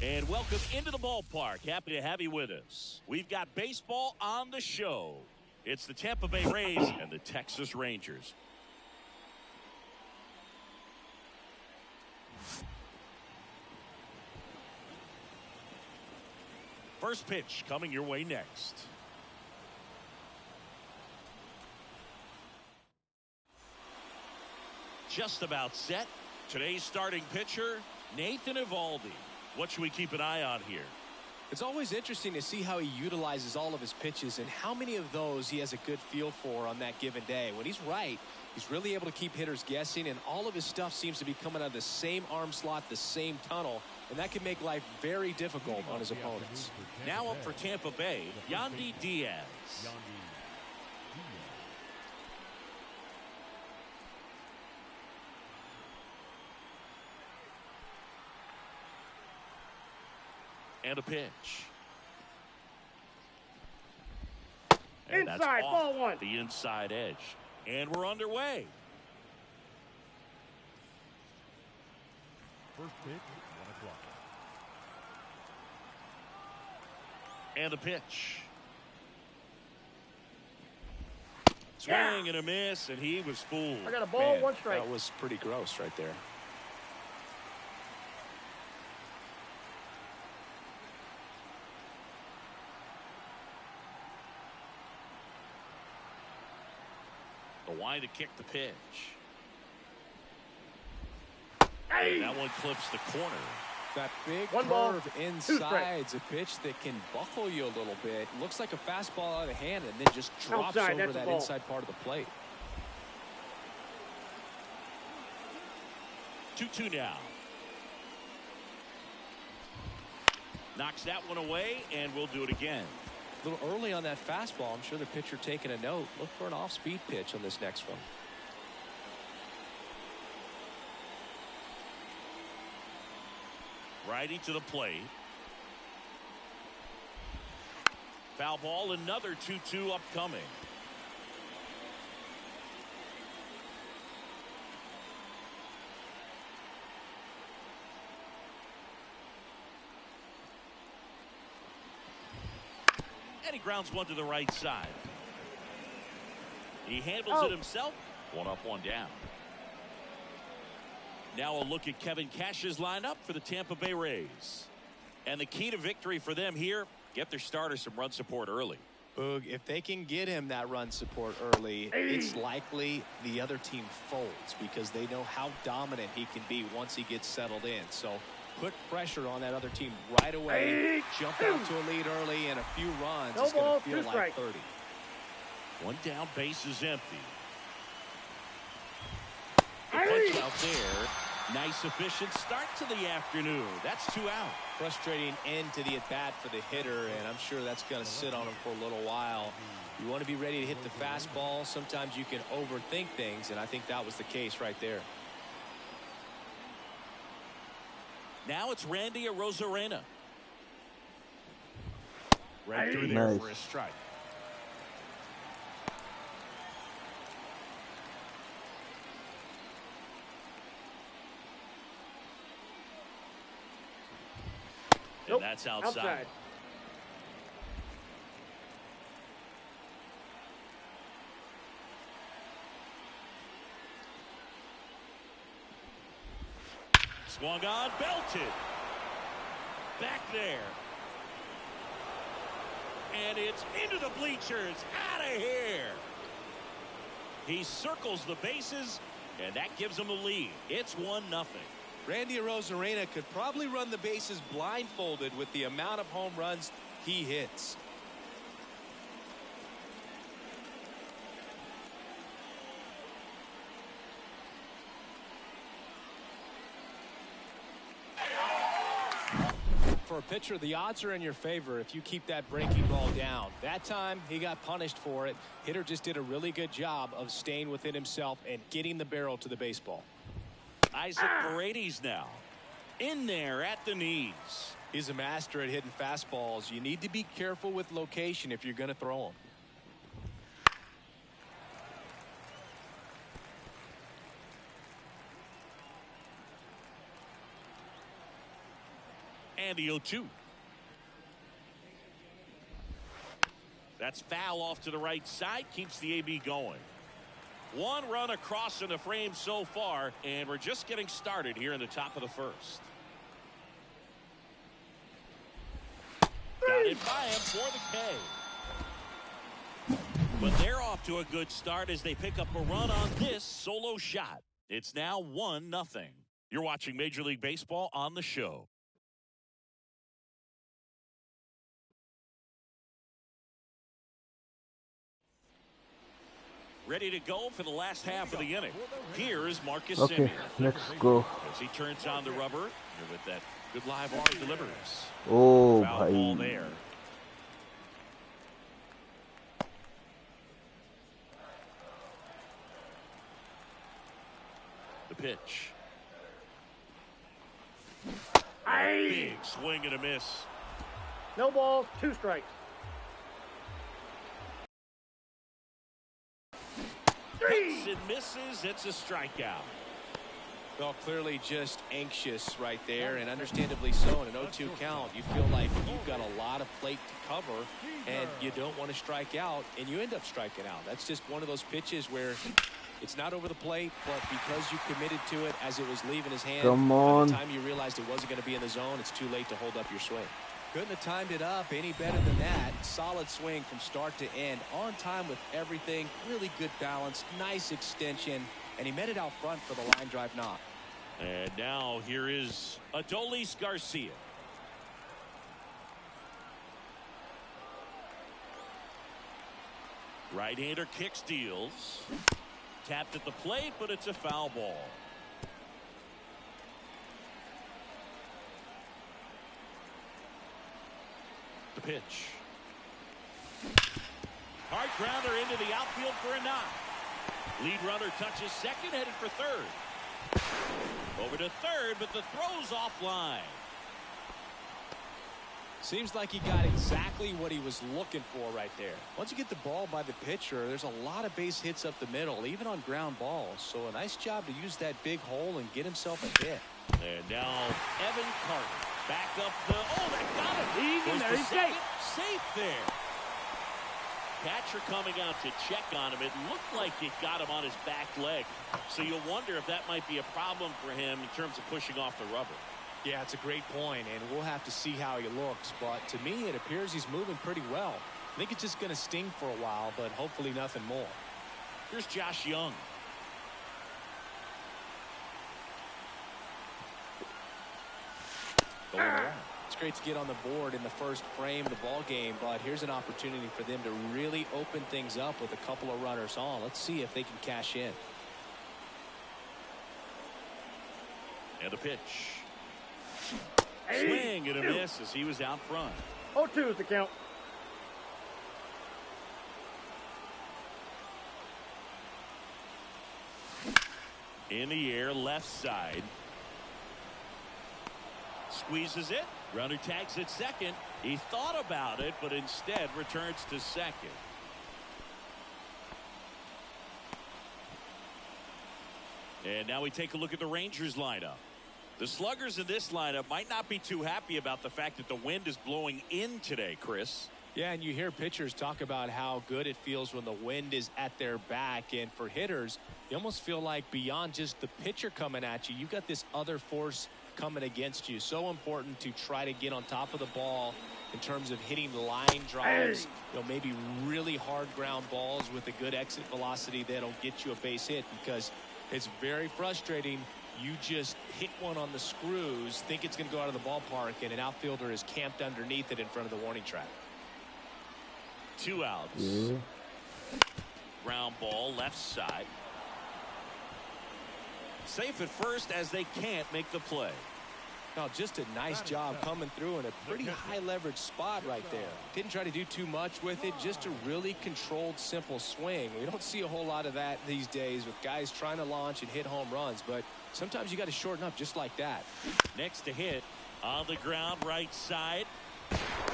And welcome into the ballpark. Happy to have you with us. We've got baseball on the show. It's the Tampa Bay Rays and the Texas Rangers. First pitch coming your way next. Just about set. Today's starting pitcher, Nathan Eovaldi. What should we keep an eye on here? It's always interesting to see how he utilizes all of his pitches and how many of those he has a good feel for on that given day. When he's right, he's really able to keep hitters guessing, and all of his stuff seems to be coming out of the same arm slot, the same tunnel, and that can make life very difficult on his opponents. Now up for Tampa Bay, Yandy Diaz. And a pitch. And inside, ball one. The inside edge. And we're underway. First pitch, 1 o'clock. And a pitch. Swing and a miss, and he was fooled. I got a ball, Man, 1 strike. That was pretty gross right there. Wide to kick the pitch. Hey. And that one clips the corner. That big One ball, curve 2 inside's a pitch that can buckle you a little bit. Looks like a fastball out of hand and then just drops Outside, over that's a that ball. inside part of the plate. 2-2 now. Knocks that one away, and we'll do it again. A little early on that fastball. I'm sure the pitcher taking a note. Look for an off-speed pitch on this next one. Righty to the plate. Foul ball, another 2-2 upcoming. And he grounds one to the right side. He handles it himself. 1 up, 1 down. Now a look at Kevin Cash's lineup for the Tampa Bay Rays. And the key to victory for them here, get their starter some run support early. Boog, if they can get him that run support early, it's likely the other team folds because they know how dominant he can be once he gets settled in. So put pressure on that other team right away. Jump out to a lead early, and a few runs is going to feel like 30. 1 down, base is empty. The punch out there. Nice efficient start to the afternoon. That's 2 out. Frustrating end to the at-bat for the hitter, and I'm sure that's going to sit on him for a little while. You want to be ready to hit the fastball. Sometimes you can overthink things, and I think that was the case right there. Now it's Randy Arozarena. Right through there for a strike. And that's outside. Swung on, belted. Back there. And it's into the bleachers. Out of here. He circles the bases, and that gives him the lead. It's 1-0. Randy Arozarena could probably run the bases blindfolded with the amount of home runs he hits. For a pitcher, the odds are in your favor if you keep that breaking ball down. That time, he got punished for it. Hitter just did a really good job of staying within himself and getting the barrel to the baseball. Isaac Paredes now. In there at the knees. He's a master at hitting fastballs. You need to be careful with location if you're going to throw them. And the 0-2. That's foul off to the right side. Keeps the AB going. One run across in the frame so far, and we're just getting started here in the top of the first. Got it by him for the K. But they're off to a good start as they pick up a run on this solo shot. It's now 1-0. You're watching Major League Baseball on the Show. Ready to go for the last half of the inning. Here is Marcus Simeon. Okay, let's go. As he turns on the rubber with that good live arm delivers. Oh, Foul ball bhai. there. The pitch. Big swing and a miss. No balls, 2 strikes. Hits and misses. It's a strikeout. Well, clearly just anxious right there, and understandably so. In an 0-2 count, you feel like you've got a lot of plate to cover, and you don't want to strike out, and you end up striking out. That's just one of those pitches where it's not over the plate, but because you committed to it as it was leaving his hand, Come by on. the time you realized it wasn't going to be in the zone, it's too late to hold up your swing. Couldn't have timed it up any better than that. Solid swing from start to end. On time with everything. Really good balance. Nice extension. And he met it out front for the line drive knock. And now here is Adolis Garcia. Right-hander kick steals. Tapped at the plate, but it's a foul ball. The pitch. Hard grounder into the outfield for a knock. Lead runner touches second, headed for third. Over to third, but the throw's offline. Seems like he got exactly what he was looking for right there. Once you get the ball by the pitcher, there's a lot of base hits up the middle, even on ground balls. So a nice job to use that big hole and get himself a hit. And now Evan Carter back up the. Oh, that got him. He's in there. He's safe. Safe there. Catcher coming out to check on him. It looked like it got him on his back leg. So you'll wonder if that might be a problem for him in terms of pushing off the rubber. Yeah, it's a great point, and we'll have to see how he looks. But to me, it appears he's moving pretty well. I think it's just going to sting for a while, but hopefully nothing more. Here's Josh Young. It's great to get on the board in the first frame of the ball game, but here's an opportunity for them to really open things up with a couple of runners on. Let's see if they can cash in. And the pitch. Swing and a miss as he was out front. 0-2 is the count. In the air, left side. Squeezes it. Runner tags at second. He thought about it, but instead returns to second. And now we take a look at the Rangers lineup. The sluggers in this lineup might not be too happy about the fact that the wind is blowing in today, Chris. Yeah, and you hear pitchers talk about how good it feels when the wind is at their back. And for hitters, you almost feel like beyond just the pitcher coming at you, you've got this other force coming against you. So important to try to get on top of the ball in terms of hitting line drives, maybe really hard ground balls with a good exit velocity that'll get you a base hit, because it's very frustrating. You just hit one on the screws, think it's going to go out of the ballpark, and an outfielder is camped underneath it in front of the warning track. 2 outs. Yeah. Ground ball left side. Safe at first as they can't make the play. Now, just a nice job coming through in a pretty high leverage spot right there. Didn't try to do too much with it, just a really controlled, simple swing. We don't see a whole lot of that these days with guys trying to launch and hit home runs, but sometimes you got to shorten up just like that. Next to hit on the ground, right side.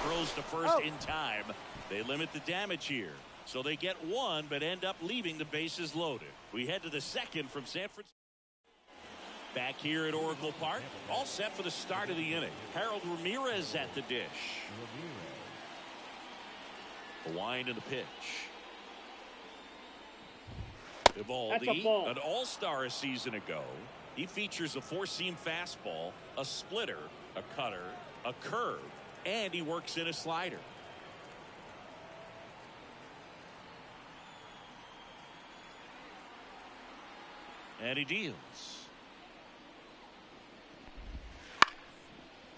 Throws to first in time. They limit the damage here. So they get one, but end up leaving the bases loaded. We head to the second from San Francisco. Back here at Oracle Park, all set for the start of the inning. Harold Ramirez at the dish. The wind and the pitch. Evaldi, an all-star a season ago. He features a four-seam fastball, a splitter, a cutter, a curve, and he works in a slider. And he deals.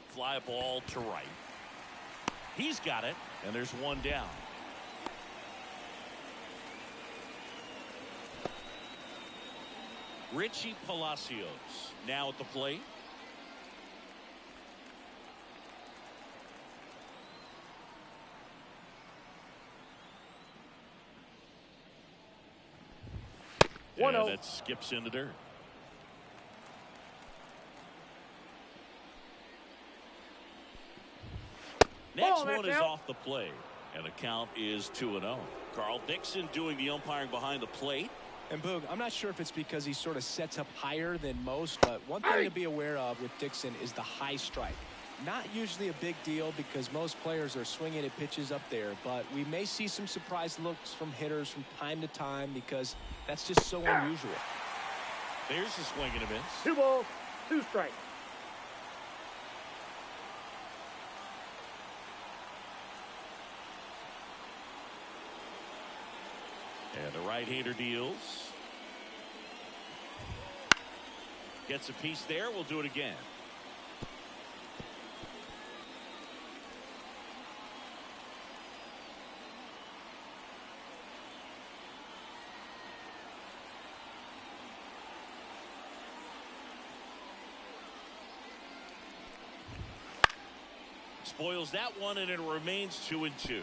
Fly ball to right. He's got it, and there's one down. Richie Palacios now at the plate. And that skips in the dirt. Next one is off the plate, and the count is 2-0. Carl Dixon doing the umpiring behind the plate. And Boog, I'm not sure if it's because he sort of sets up higher than most, but one thing to be aware of with Dixon is the high strike. Not usually a big deal because most players are swinging at pitches up there, but we may see some surprise looks from hitters from time to time because that's just so unusual. There's a swing and a miss. 2 balls, 2 strikes. And the right-hander deals. Gets a piece there. We'll do it again. Spoils that one, and it remains 2-2.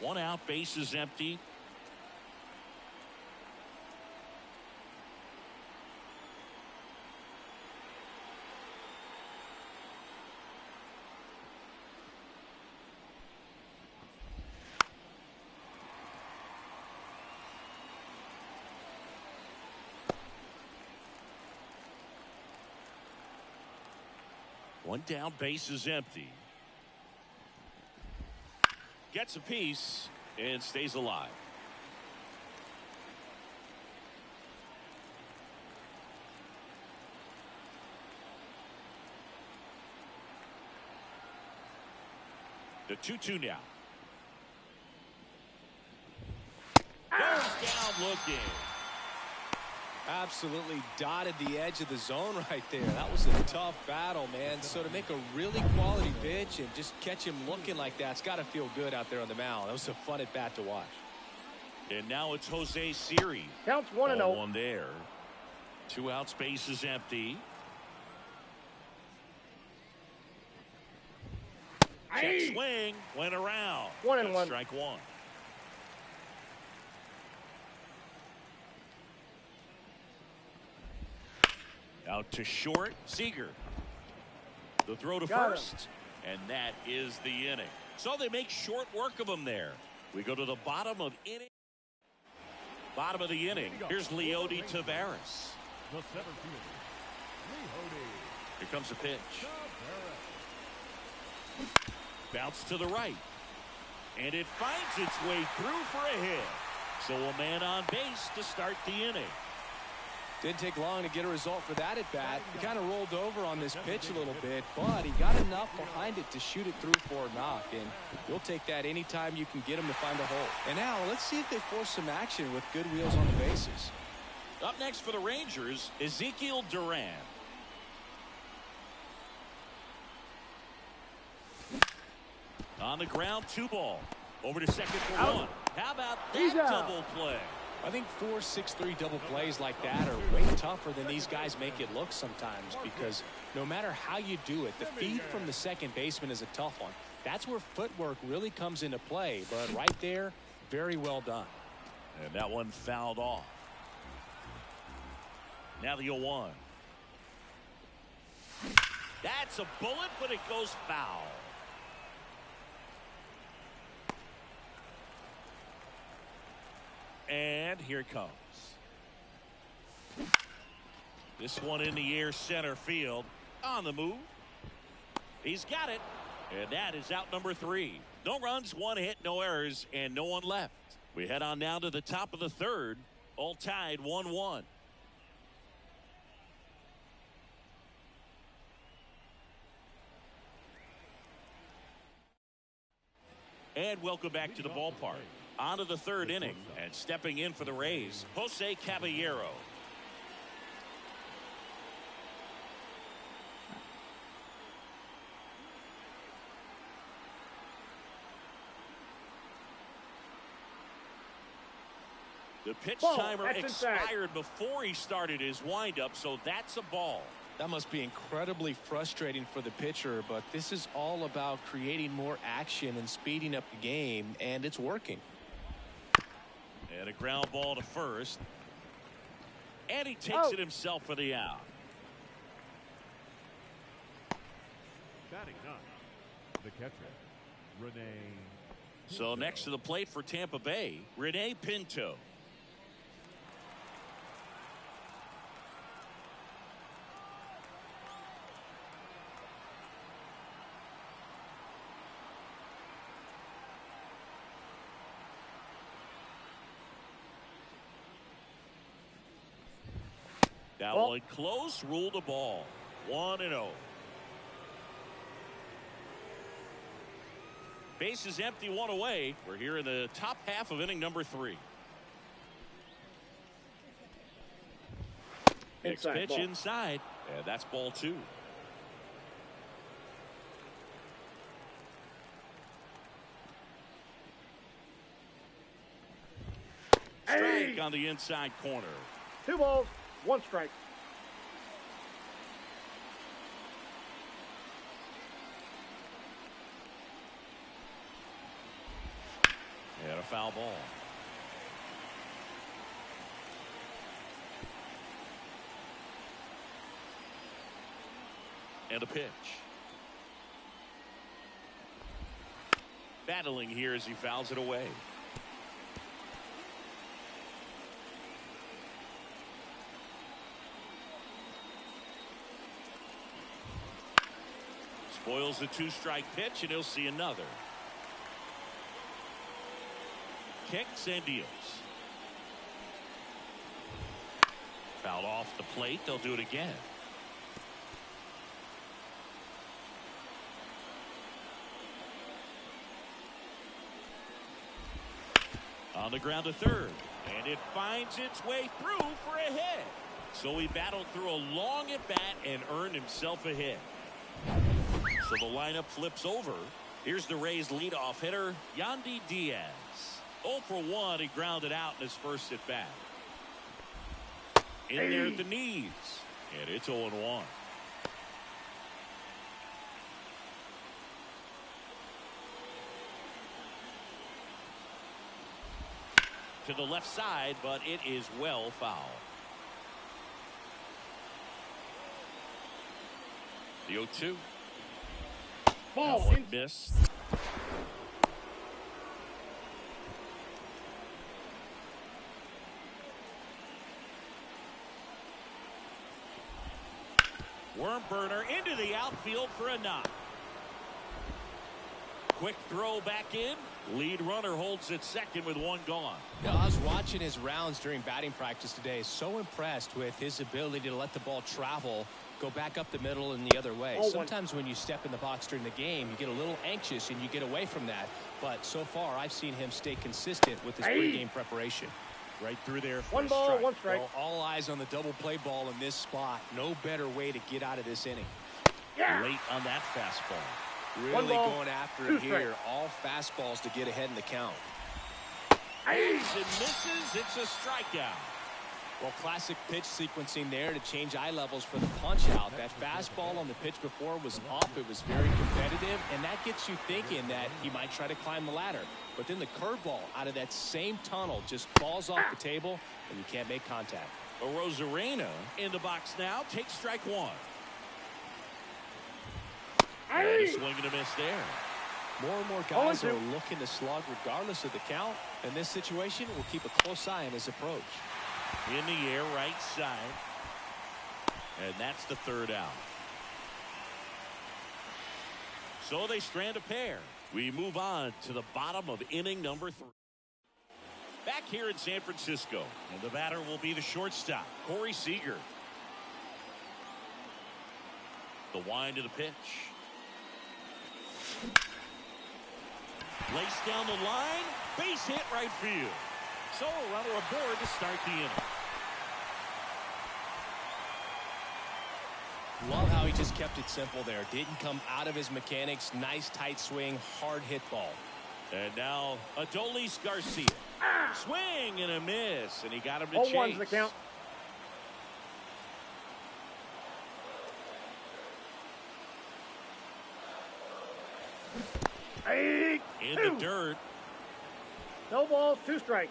One out, base is empty. One down, base is empty. Gets a piece and stays alive. The 2-2 now. Goes down looking. Absolutely dotted the edge of the zone right there. That was a tough battle, man. So to make a really quality pitch and just catch him looking like that, it's got to feel good out there on the mound. That was a fun at bat to watch. And now it's Jose Siri. Counts 1-0. One there. 2 outs, base is empty. Check swing, went around. 1-1. Strike one. Out to short, Seager. The throw to first, and that is the inning. So they make short work of him there. We go to the bottom of inning. Bottom of the inning. Here's Leody Taveras. Here comes a pitch. Bounce to the right. And it finds its way through for a hit. So a man on base to start the inning. Didn't take long to get a result for that at bat. He kind of rolled over on this pitch a little bit, but he got enough behind it to shoot it through for a knock. And you'll take that anytime you can get him to find a hole. And now let's see if they force some action with good wheels on the bases. Up next for the Rangers, Ezekiel Duran. On the ground, 2 ball. Over to second for 1. How about that double play? I think 4-6-3 double plays like that are way tougher than these guys make it look sometimes, because no matter how you do it, the feed from the second baseman is a tough one. That's where footwork really comes into play, but right there, very well done. And that one fouled off. Now the 0-1. That's a bullet, but it goes foul. And here it comes. This one in the air, center field. On the move. He's got it. And that is out number 3. No runs, 1 hit, no errors, and no one left. We head on down to the top of the 3rd. All tied 1-1. And welcome back to the ballpark. On to the 3rd inning, and stepping in for the Rays, Jose Caballero. The pitch timer expired before he started his windup, so that's a ball. That must be incredibly frustrating for the pitcher, but this is all about creating more action and speeding up the game, and it's working. And a ground ball to first. And he takes it himself for the out. Batting ninth, the catcher, Rene. So next to the plate for Tampa Bay, Rene Pinto. That one close, ruled a ball. 1-0. Base is empty, 1 away. We're here in the top half of inning number 3. Next pitch inside, and that's ball 2. Strike on the inside corner. 2 balls, 1 strike. And a foul ball. And a pitch. Battling here as he fouls it away. Spoils the 2-strike pitch, and he'll see another. Kicks and deals. Fouled off the plate. They'll do it again. On the ground to third, and it finds its way through for a hit. So he battled through a long at bat and earned himself a hit. So the lineup flips over. Here's the Rays leadoff hitter, Yandy Diaz. 0 for 1, he grounded out in his first at bat. In there at the knees, and it's 0-1. To the left side, but it is well fouled. The 0-2. Ball. That one missed. Worm burner into the outfield for a knock. Quick throw back in. Lead runner holds at second with 1 gone. You know, I was watching his rounds during batting practice today. So impressed with his ability to let the ball travel, go back up the middle and the other way. Sometimes when you step in the box during the game, you get a little anxious and you get away from that. But so far, I've seen him stay consistent with his pregame preparation. Right through there for 1 ball, 1 strike. Well, all eyes on the double play ball in this spot. No better way to get out of this inning. Late on that fastball. Really going after it here. All fastballs to get ahead in the count. It misses. It's a strikeout. Well, classic pitch sequencing there to change eye levels for the punch out. That fastball on the pitch before was up. It was very competitive, and that gets you thinking that he might try to climb the ladder. But then the curveball out of that same tunnel just falls off the table, and you can't make contact. Rosarena in the box now. Takes strike 1. And a swing and a miss there. More and more guys are looking to slug regardless of the count. In this situation, we'll keep a close eye on his approach. In the air, right side. And that's the third out. So they strand a pair. We move on to the bottom of inning number 3. Back here in San Francisco, and the batter will be the shortstop, Corey Seager. The wind of the pitch. Placed down the line, base hit right field. So a runner aboard to start the inning. Love how he just kept it simple there. Didn't come out of his mechanics. Nice tight swing, hard hit ball. And now Adolis Garcia. Swing and a miss, and he got him to 0-1's chase. the count. In the dirt. No balls, 2 strikes.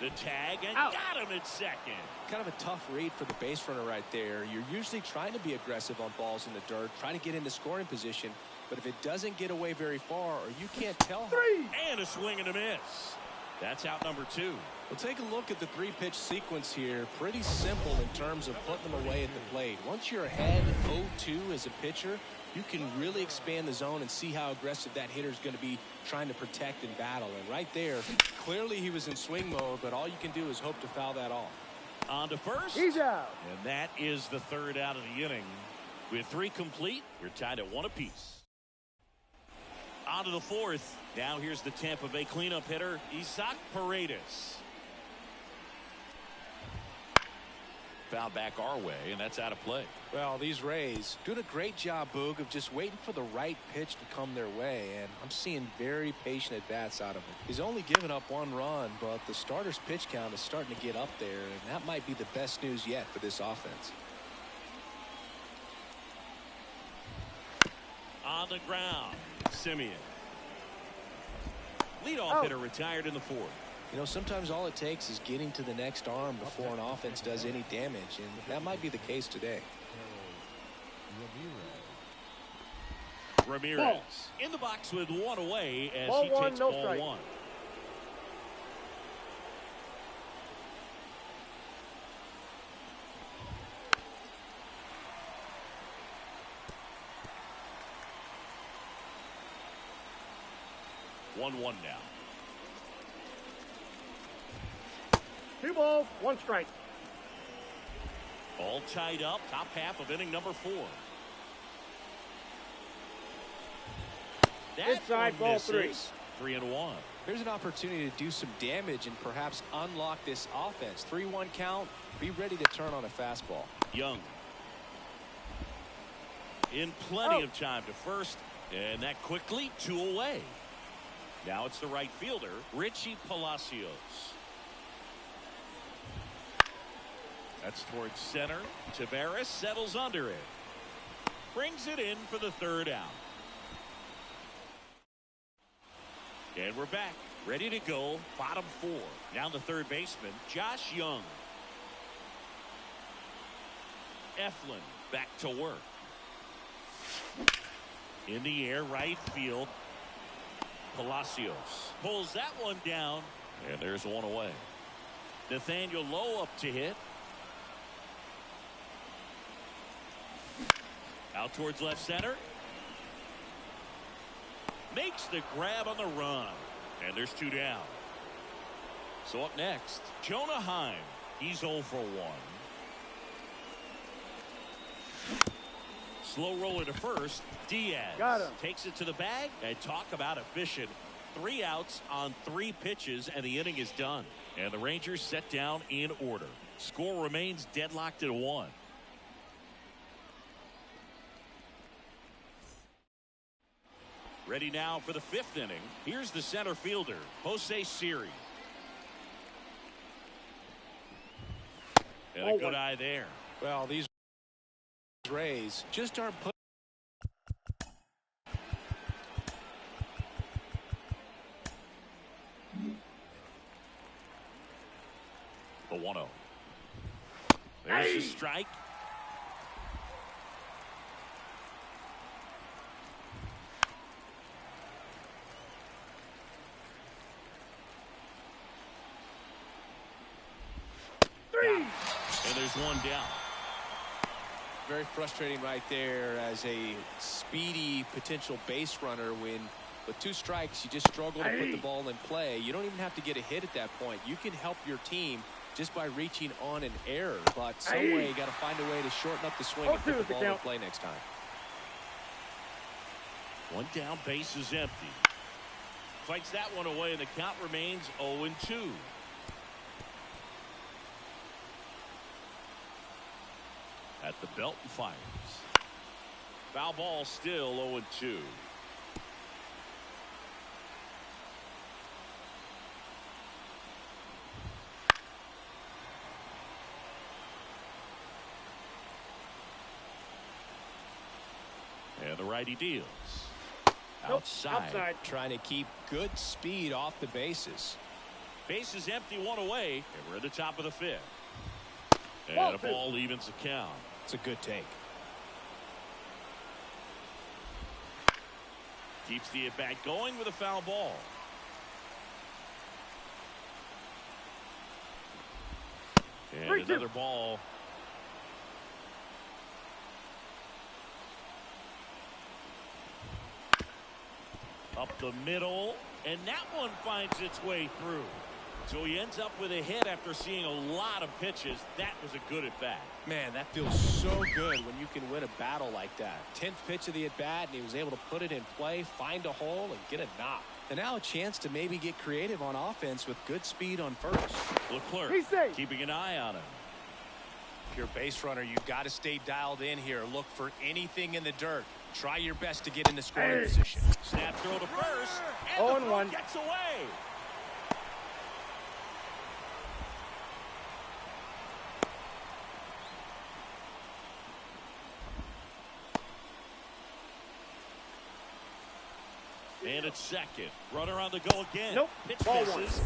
The tag, and Out. got him at second. Kind of a tough read for the base runner right there. You're usually trying to be aggressive on balls in the dirt, trying to get into scoring position. But if it doesn't get away very far, or you can't tell. 3. And a swing and a miss. That's out number 2. Well, take a look at the 3-pitch sequence here. Pretty simple in terms of putting them away at the plate. Once you're ahead 0-2 as a pitcher, you can really expand the zone and see how aggressive that hitter is going to be trying to protect and battle. And right there, clearly he was in swing mode, but all you can do is hope to foul that off. On to first. He's out. And that is the third out of the inning. With 3 complete, we're tied at 1 apiece. On to the 4th. Now here's the Tampa Bay cleanup hitter, Isaac Paredes. Foul back our way, and that's out of play. Well, these Rays doing a great job, Boog, of just waiting for the right pitch to come their way, and I'm seeing very patient at-bats out of him. He's only given up 1 run, but the starter's pitch count is starting to get up there, and that might be the best news yet for this offense. On the ground, Simeon. Leadoff hitter retired in the 4th. You know, sometimes all it takes is getting to the next arm before an offense does any damage, and that might be the case today. Ramirez Ball. in the box with 1 away as Ball he 1, takes no ball strike. 1. One now. 2 balls, 1 strike. All tied up, top half of inning number 4. That Inside, one ball misses. 3-1. Here's an opportunity to do some damage and perhaps unlock this offense. 3-1 count. Be ready to turn on a fastball. Young. In plenty of time to first, and that quickly 2 away. Now it's the right fielder, Richie Palacios. That's towards center. Tavares settles under it. Brings it in for the 3rd out. And we're back, ready to go, bottom 4. Now the 3rd baseman, Josh Young. Eflin back to work. In the air, right field. Palacios pulls that one down, and there's 1 away. Nathaniel Lowe up to hit. Out towards left center. Makes the grab on the run, and there's 2 down. So up next, Jonah Heim. He's 0 for 1. Slow roller to first. Diaz Got him. takes it to the bag, and talk about efficient. 3 outs on 3 pitches, and the inning is done. And the Rangers set down in order. Score remains deadlocked at 1. Ready now for the 5th inning. Here's the center fielder, Jose Siri. And a good eye there. Well, these Rays just aren't put. The 1-0. There's the strike. And there's one down. Very frustrating right there as a speedy potential base runner when with 2 strikes you just struggle to put the ball in play. You don't even have to get a hit at that point. You can help your team just by reaching on an error, but some way you got to find a way to shorten up the swing and put the ball in play next time. 1 down, base is empty. Fights that one away and the count remains 0-2. At the belt and fires. Foul ball, still 0-2. And the righty deals. Outside. Trying to keep good speed off the bases. Base is empty, 1 away, and we're at the top of the 5th. And a ball evens the count. It's a good take. Keeps the at-bat going with a foul ball. And another ball. Up the middle, and that one finds its way through. So he ends up with a hit after seeing a lot of pitches. That was a good at-bat. Man, that feels so good when you can win a battle like that. 10th pitch of the at-bat, and he was able to put it in play, find a hole, and get a knock. And now a chance to maybe get creative on offense with good speed on first. Leclerc keeping an eye on him. If you're a base runner, you've got to stay dialed in here. Look for anything in the dirt. Try your best to get in the scoring position. Snap throw to first, and the throw gets away. And it's second. Runner on the go again. Pitch misses.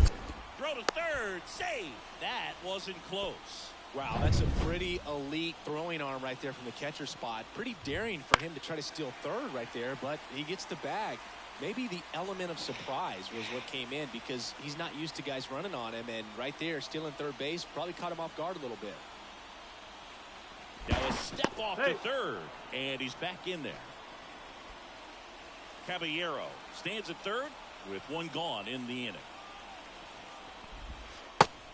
Throw to third. Save. That wasn't close. Wow, that's a pretty elite throwing arm right there from the catcher spot. Pretty daring for him to try to steal third right there, but he gets the bag. Maybe the element of surprise was what came in because he's not used to guys running on him, and right there stealing third base probably caught him off guard a little bit. Now a step off to third, and he's back in there. Caballero stands at third with 1 gone in the inning.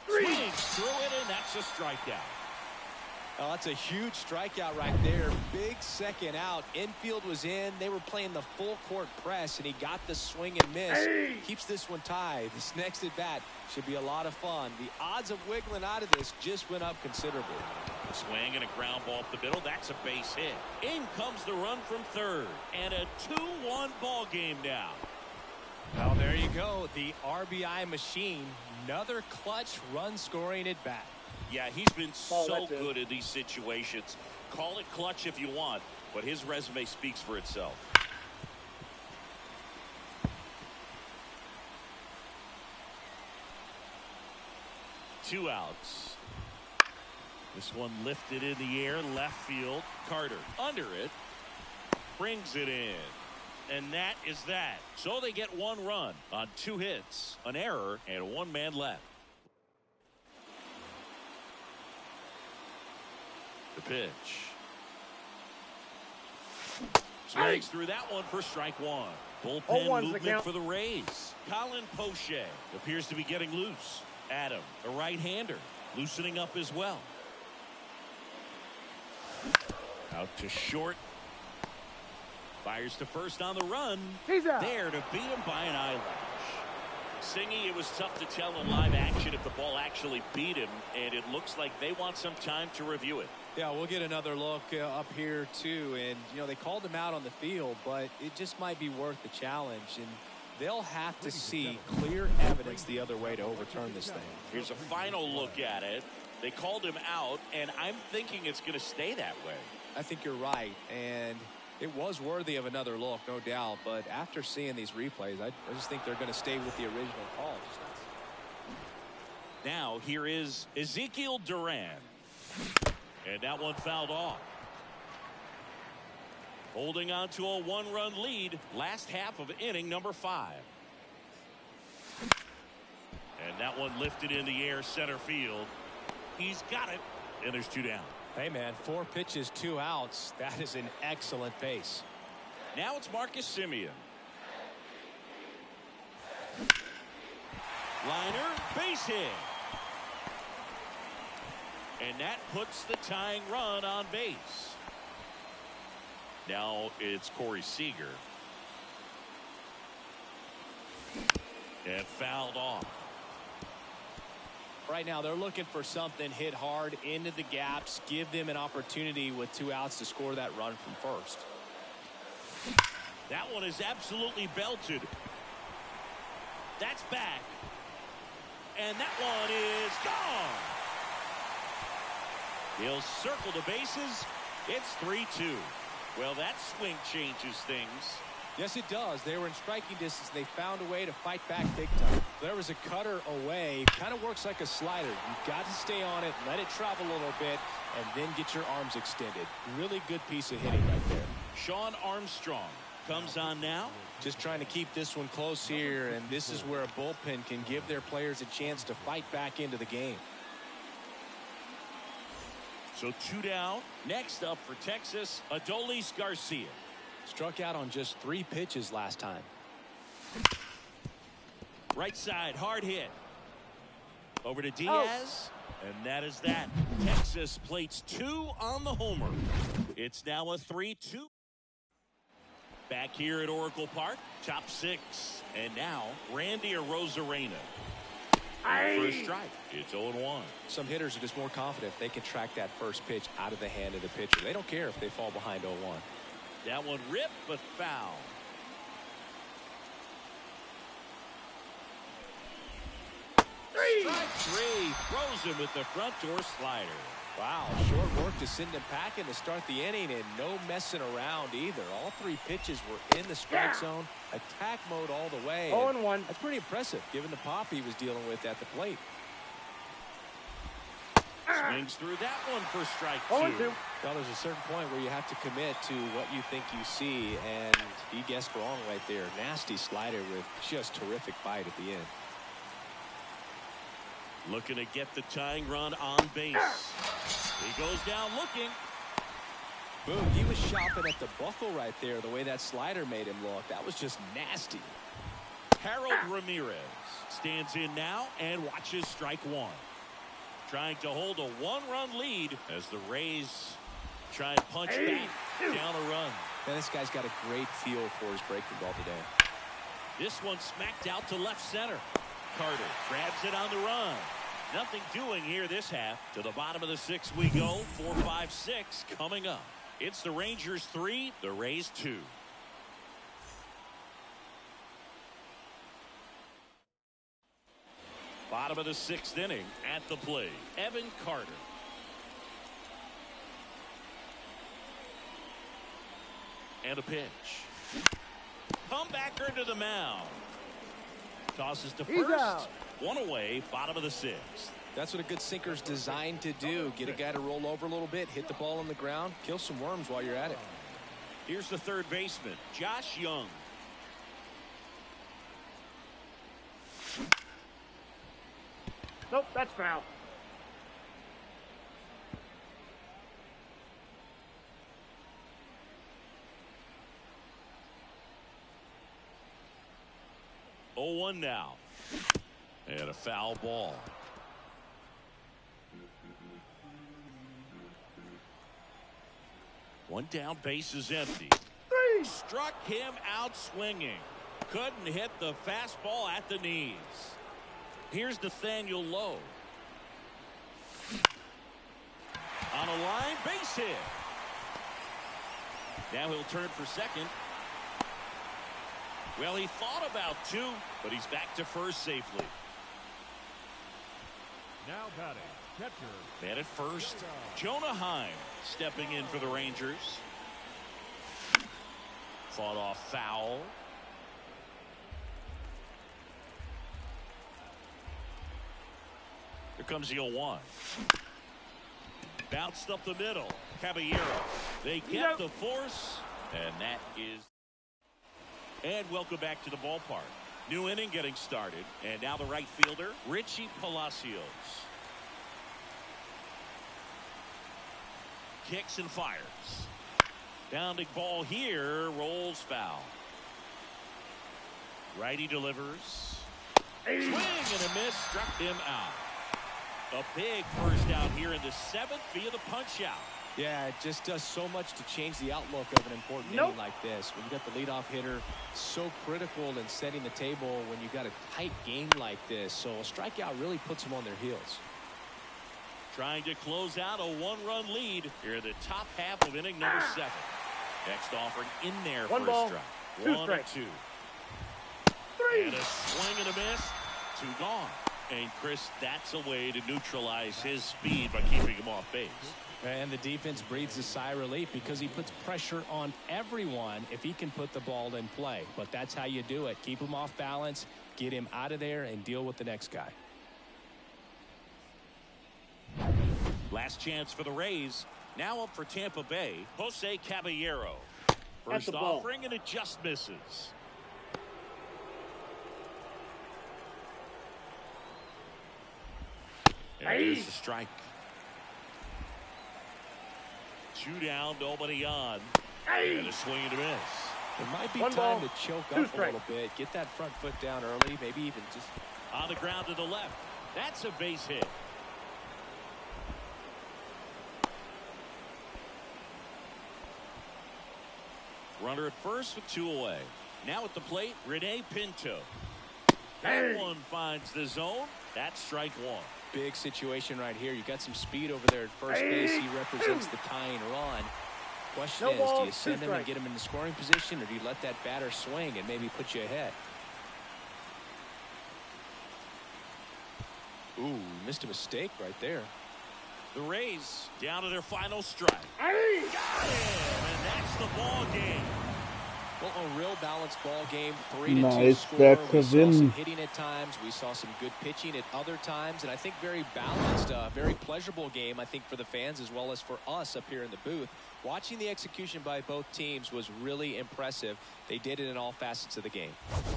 Swings through it, and that's a strikeout. Oh, that's a huge strikeout right there. Big second out. Infield was in. They were playing the full court press, and he got the swing and miss. Keeps this one tied. This next at bat should be a lot of fun. The odds of wiggling out of this just went up considerably. A swing and a ground ball up the middle. That's a base hit. In comes the run from third, and a 2-1 ball game now. Well, there you go. The RBI machine. Another clutch run scoring at bat. Yeah, he's been so good in these situations. Call it clutch if you want, but his resume speaks for itself. Two outs. This one lifted in the air, left field. Carter under it. Brings it in. And that is that. So they get 1 run on 2 hits, an error, and 1 man left. The pitch. Swings through that one for strike 1. Bullpen movement for the Rays. Colin Poche appears to be getting loose. Adam, a right-hander, loosening up as well. Out to short. Fires to first on the run. He's out. There to beat him by an eyelash. Singy, it was tough to tell in live action if the ball actually beat him, and it looks like they want some time to review it. Yeah, we'll get another look up here too, and you know they called him out on the field, but it just might be worth the challenge, and they'll have to see clear evidence the other way to overturn this thing. Here's a final look at it. They called him out, and I'm thinking it's going to stay that way. I think you're right, and it was worthy of another look, no doubt, but after seeing these replays, I just think they're going to stay with the original call. Now here is Ezekiel Duran, and that one fouled off. Holding on to a 1-run lead, last half of inning number 5. And that one lifted in the air, center field. He's got it, and there's 2 down. Hey, man, 4 pitches, 2 outs. That is an excellent pace. Now it's Marcus Semien. Liner, base hit. And that puts the tying run on base. Now it's Corey Seager. And fouled off. Right now they're looking for something hit hard into the gaps, give them an opportunity with 2 outs to score that run from first. That one is absolutely belted. That's back. And that one is gone. He'll circle the bases. It's 3-2. Well, that swing changes things. Yes, it does. They were in striking distance. They found a way to fight back big time. There was a cutter away. Kind of works like a slider. You've got to stay on it, let it travel a little bit, and then get your arms extended. Really good piece of hitting right there. Sean Armstrong comes on now. Just trying to keep this one close here, and this is where a bullpen can give their players a chance to fight back into the game. So 2 down. Next up for Texas, Adolis Garcia. Struck out on just 3 pitches last time. Right side, hard hit. Over to Diaz. And that is that. Texas plates 2 on the homer. It's now a 3-2. Back here at Oracle Park, top 6. And now, Randy Arozarena. First strike. It's 0-1. Some hitters are just more confident if they can track that first pitch out of the hand of the pitcher. They don't care if they fall behind 0-1. That one ripped, but foul. Strike 3. Throws him with the front door slider. Wow, short work to send him packing to start the inning, and no messing around either. All 3 pitches were in the strike zone, attack mode all the way. 0-1. That's pretty impressive, given the pop he was dealing with at the plate. Swings through that one for strike 2. 0-2. Well, there's a certain point where you have to commit to what you think you see, and he guessed wrong right there. Nasty slider with just terrific bite at the end. Looking to get the tying run on base. He goes down looking. Boom, he was shopping at the buckle right there, the way that slider made him look. That was just nasty. Harold Ramirez stands in now and watches strike 1. Trying to hold a 1-run lead as the Rays try and punch back down a run. Man, this guy's got a great feel for his breaking ball today. This one smacked out to left center. Carter grabs it on the run. Nothing doing here this half. To the bottom of the 6th we go. 4, 5, 6 coming up. It's the Rangers 3, the Rays 2. Bottom of the 6th inning at the plate. Evan Carter. And a pitch. Comebacker to the mound. Tosses to first. 1 away, bottom of the 6th. That's what a good sinker's designed to do. Get a guy to roll over a little bit, hit the ball on the ground, kill some worms while you're at it. Here's the third baseman, Josh Young. Nope, that's foul. Oh, 1 now. And a foul ball. One down, base is empty. 3. Struck him out swinging. Couldn't hit the fastball at the knees. Here's Nathaniel Lowe. On a line, base hit. Now he'll turn for second. Well, he thought about 2, but he's back to first safely. Now batting, catcher. Man at first, Jonah Heim stepping in for the Rangers. Fought off foul. Here comes the 0-1. Bounced up the middle. Caballero. They get the force, and that is. And welcome back to the ballpark. New inning getting started, and now the right fielder, Richie Palacios. kicks and fires. Bounding ball here, rolls foul. Righty delivers. Swing and a miss, struck him out. A big first out here in the 7th via the punch out. Yeah, it just does so much to change the outlook of an important inning like this. When you got the leadoff hitter, so critical in setting the table when you got a tight game like this. So a strikeout really puts them on their heels. Trying to close out a 1-run lead here in the top half of inning number 7. Next offering in there for a strike. 1 and 2. 3. And a swing and a miss. 2 gone. And Chris, that's a way to neutralize his speed by keeping him off base. And the defense breathes a sigh of relief because he puts pressure on everyone if he can put the ball in play. But that's how you do it. Keep him off balance, get him out of there, and deal with the next guy. Last chance for the Rays. Now up for Tampa Bay, Jose Caballero. First offering, and it just misses. And here's the strike. 2 down, nobody on. And a swing and a miss. It might be time to choke up a little bit, get that front foot down early, maybe even just on the ground to the left. That's a base hit. Runner at first with 2 away. Now at the plate, Rene Pinto. That one finds the zone. That's strike 1. Big situation right here. You got some speed over there at first base. He represents the tying run. Question is, do you send him and get him in the scoring position, or do you let that batter swing and maybe put you ahead? Ooh, missed a mistake right there. The Rays down to their final strike. Got him, and that's the ball game. Well, a real balanced ball game, 3-2 Nice, score. that's We a saw win. some hitting at times. We saw some good pitching at other times, and I think very balanced, very pleasurable game, I think, for the fans as well as for us up here in the booth. Watching the execution by both teams was really impressive. They did it in all facets of the game.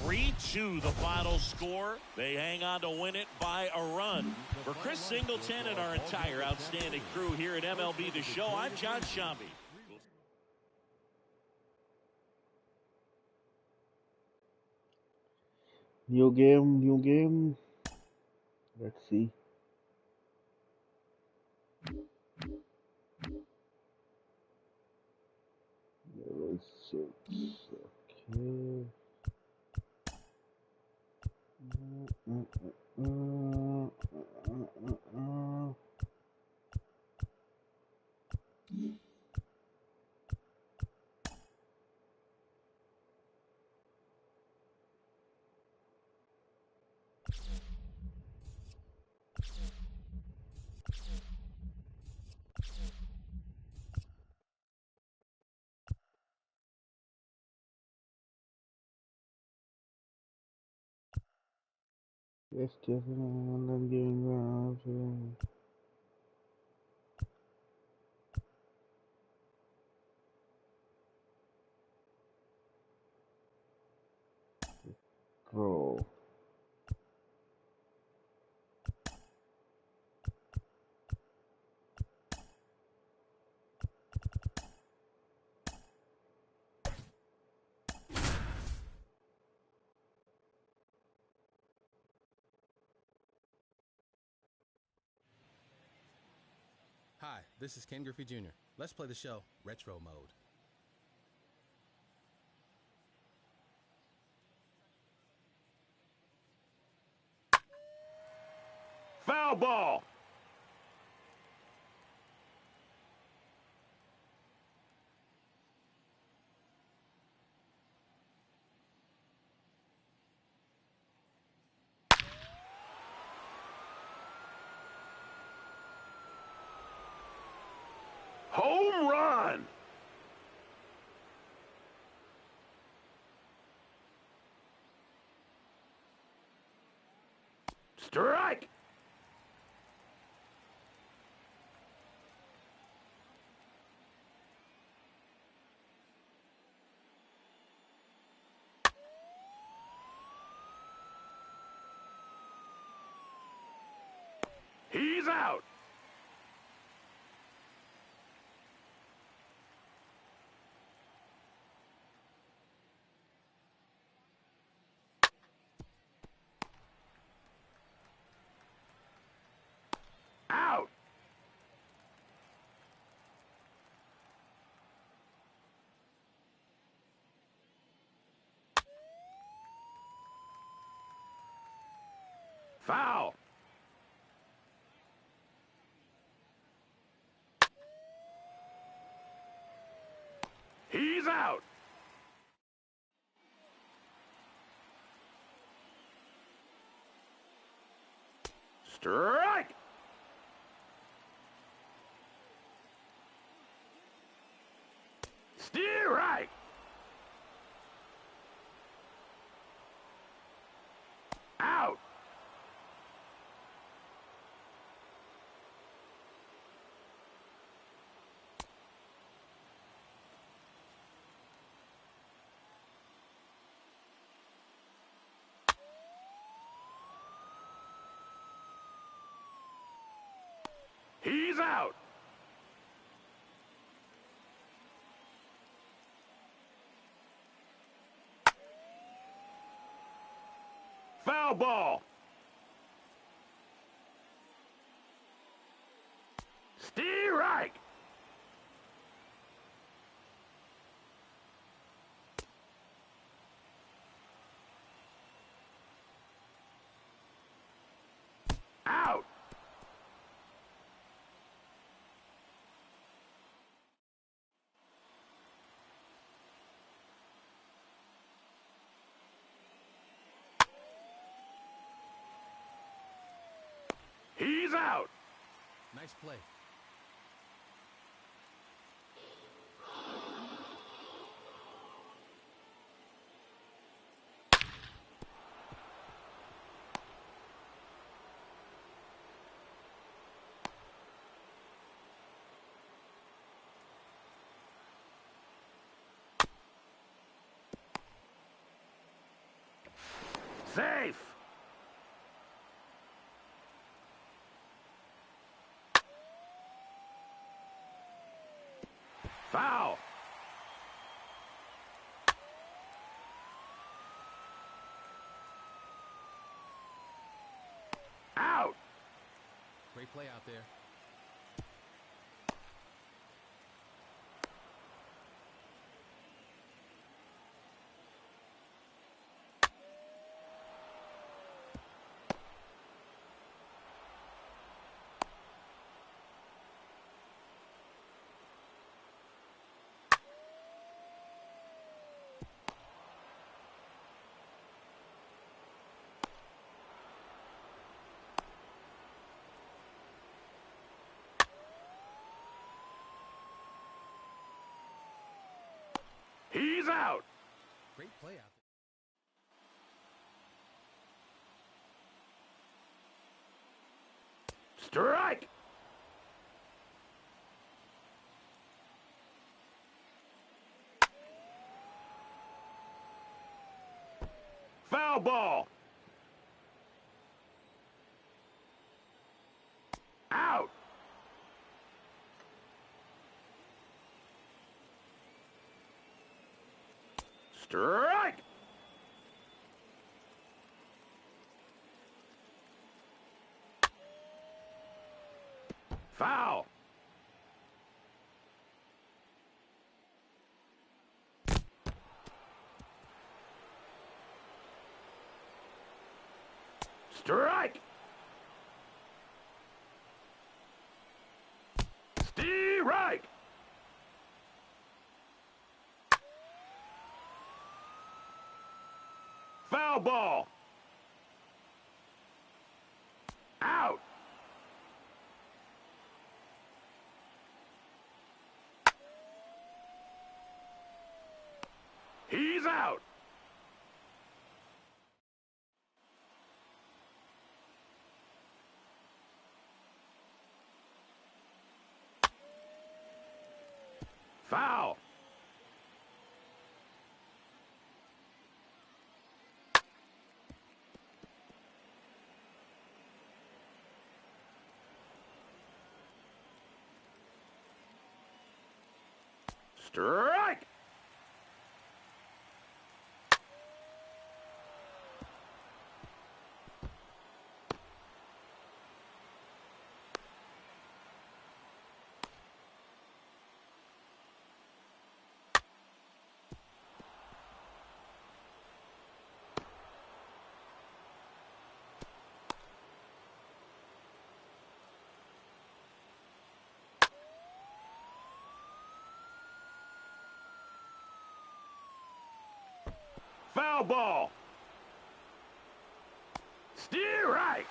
3-2 the final score. They hang on to win it by a run. For Chris Singleton and our entire outstanding crew here at MLB The Show, I'm John Shambi. New game. Let's see. Level 6. Okay. Yes, definitely. I'm giving around. Throw. Hi, this is Ken Griffey Jr. Let's play the show Retro Mode. Foul ball. Home run. Strike. He's out. Foul. He's out. Strike. Steer right. Out. He's out. Foul ball. Steer right. Out. He's out. Nice play. Safe. Foul. Out. Great play out there. He's out. Great play out there. Strike. Foul ball. Out. Strike. Foul. Strike. Strike. Foul ball. Out. He's out. Foul. Strike. Foul ball. Steer right.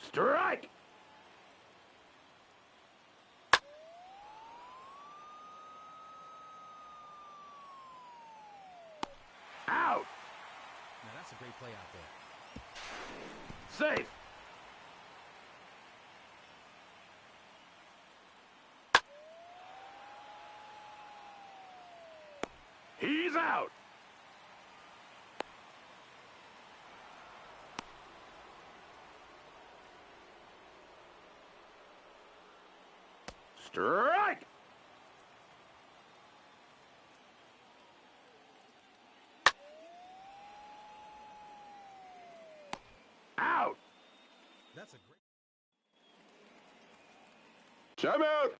Strike. Out. Now that's a great play out there. Safe. He's out. Strike. Out. That's a great. Timeout.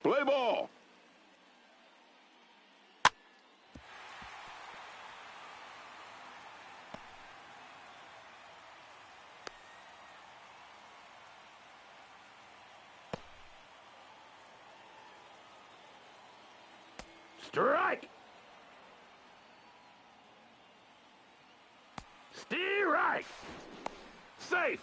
Play ball. Strike. Steer right. Safe.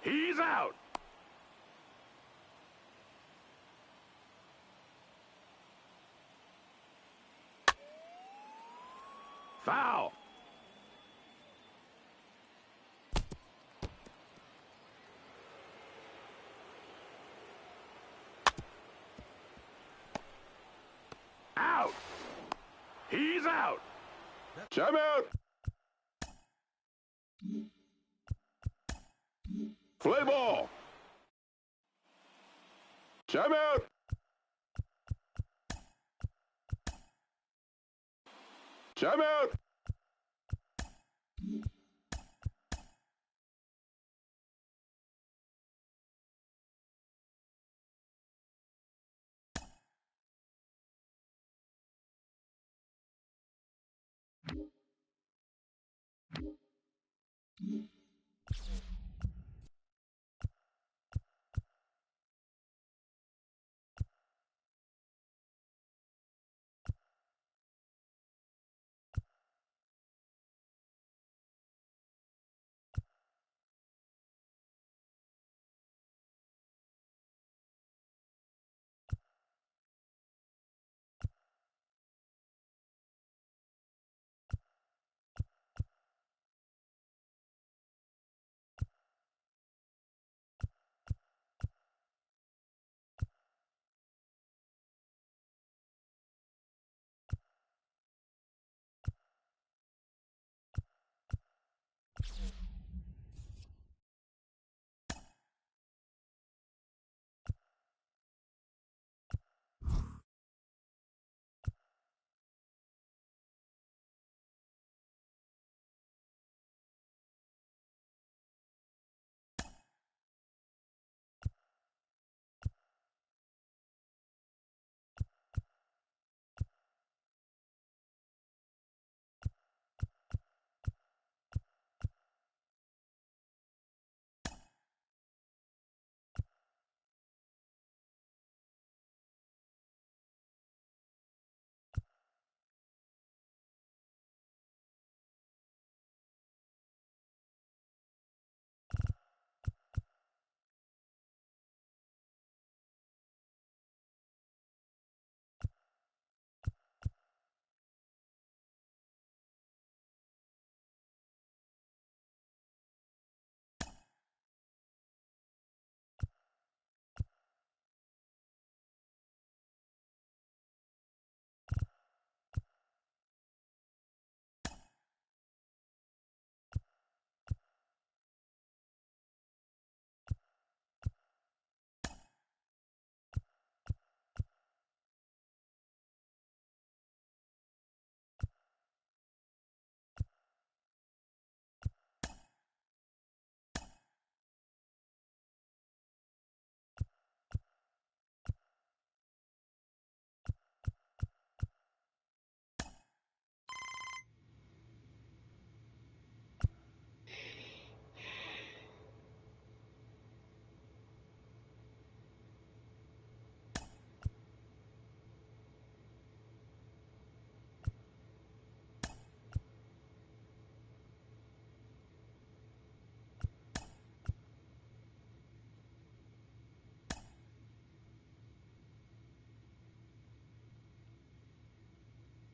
He's out. Foul. Out. He's out. Timeout. Play ball. Timeout. Timeout.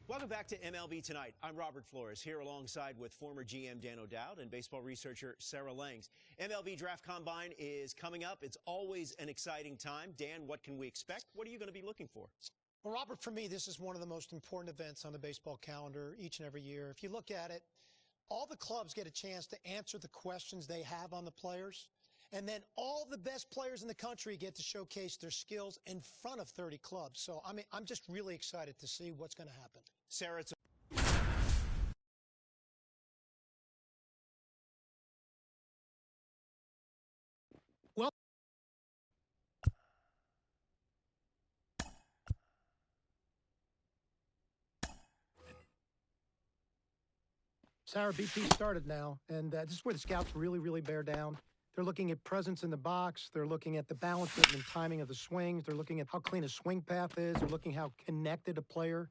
Welcome back to MLB Tonight. I'm Robert Flores, here alongside with former GM Dan O'Dowd and baseball researcher Sarah Langs. MLB Draft Combine is coming up. It's always an exciting time. Dan, what can we expect? What are you going to be looking for? Well, Robert, for me, this is one of the most important events on the baseball calendar each and every year. If you look at it, all the clubs get a chance to answer the questions they have on the players. And then all the best players in the country get to showcase their skills in front of 30 clubs. So, I mean, I'm just really excited to see what's going to happen. Sarah, it's Well, Sarah, BP started now, and this is where the scouts really bear down. They're looking at presence in the box. They're looking at the balance and timing of the swings. They're looking at how clean a swing path is. They're looking how connected a player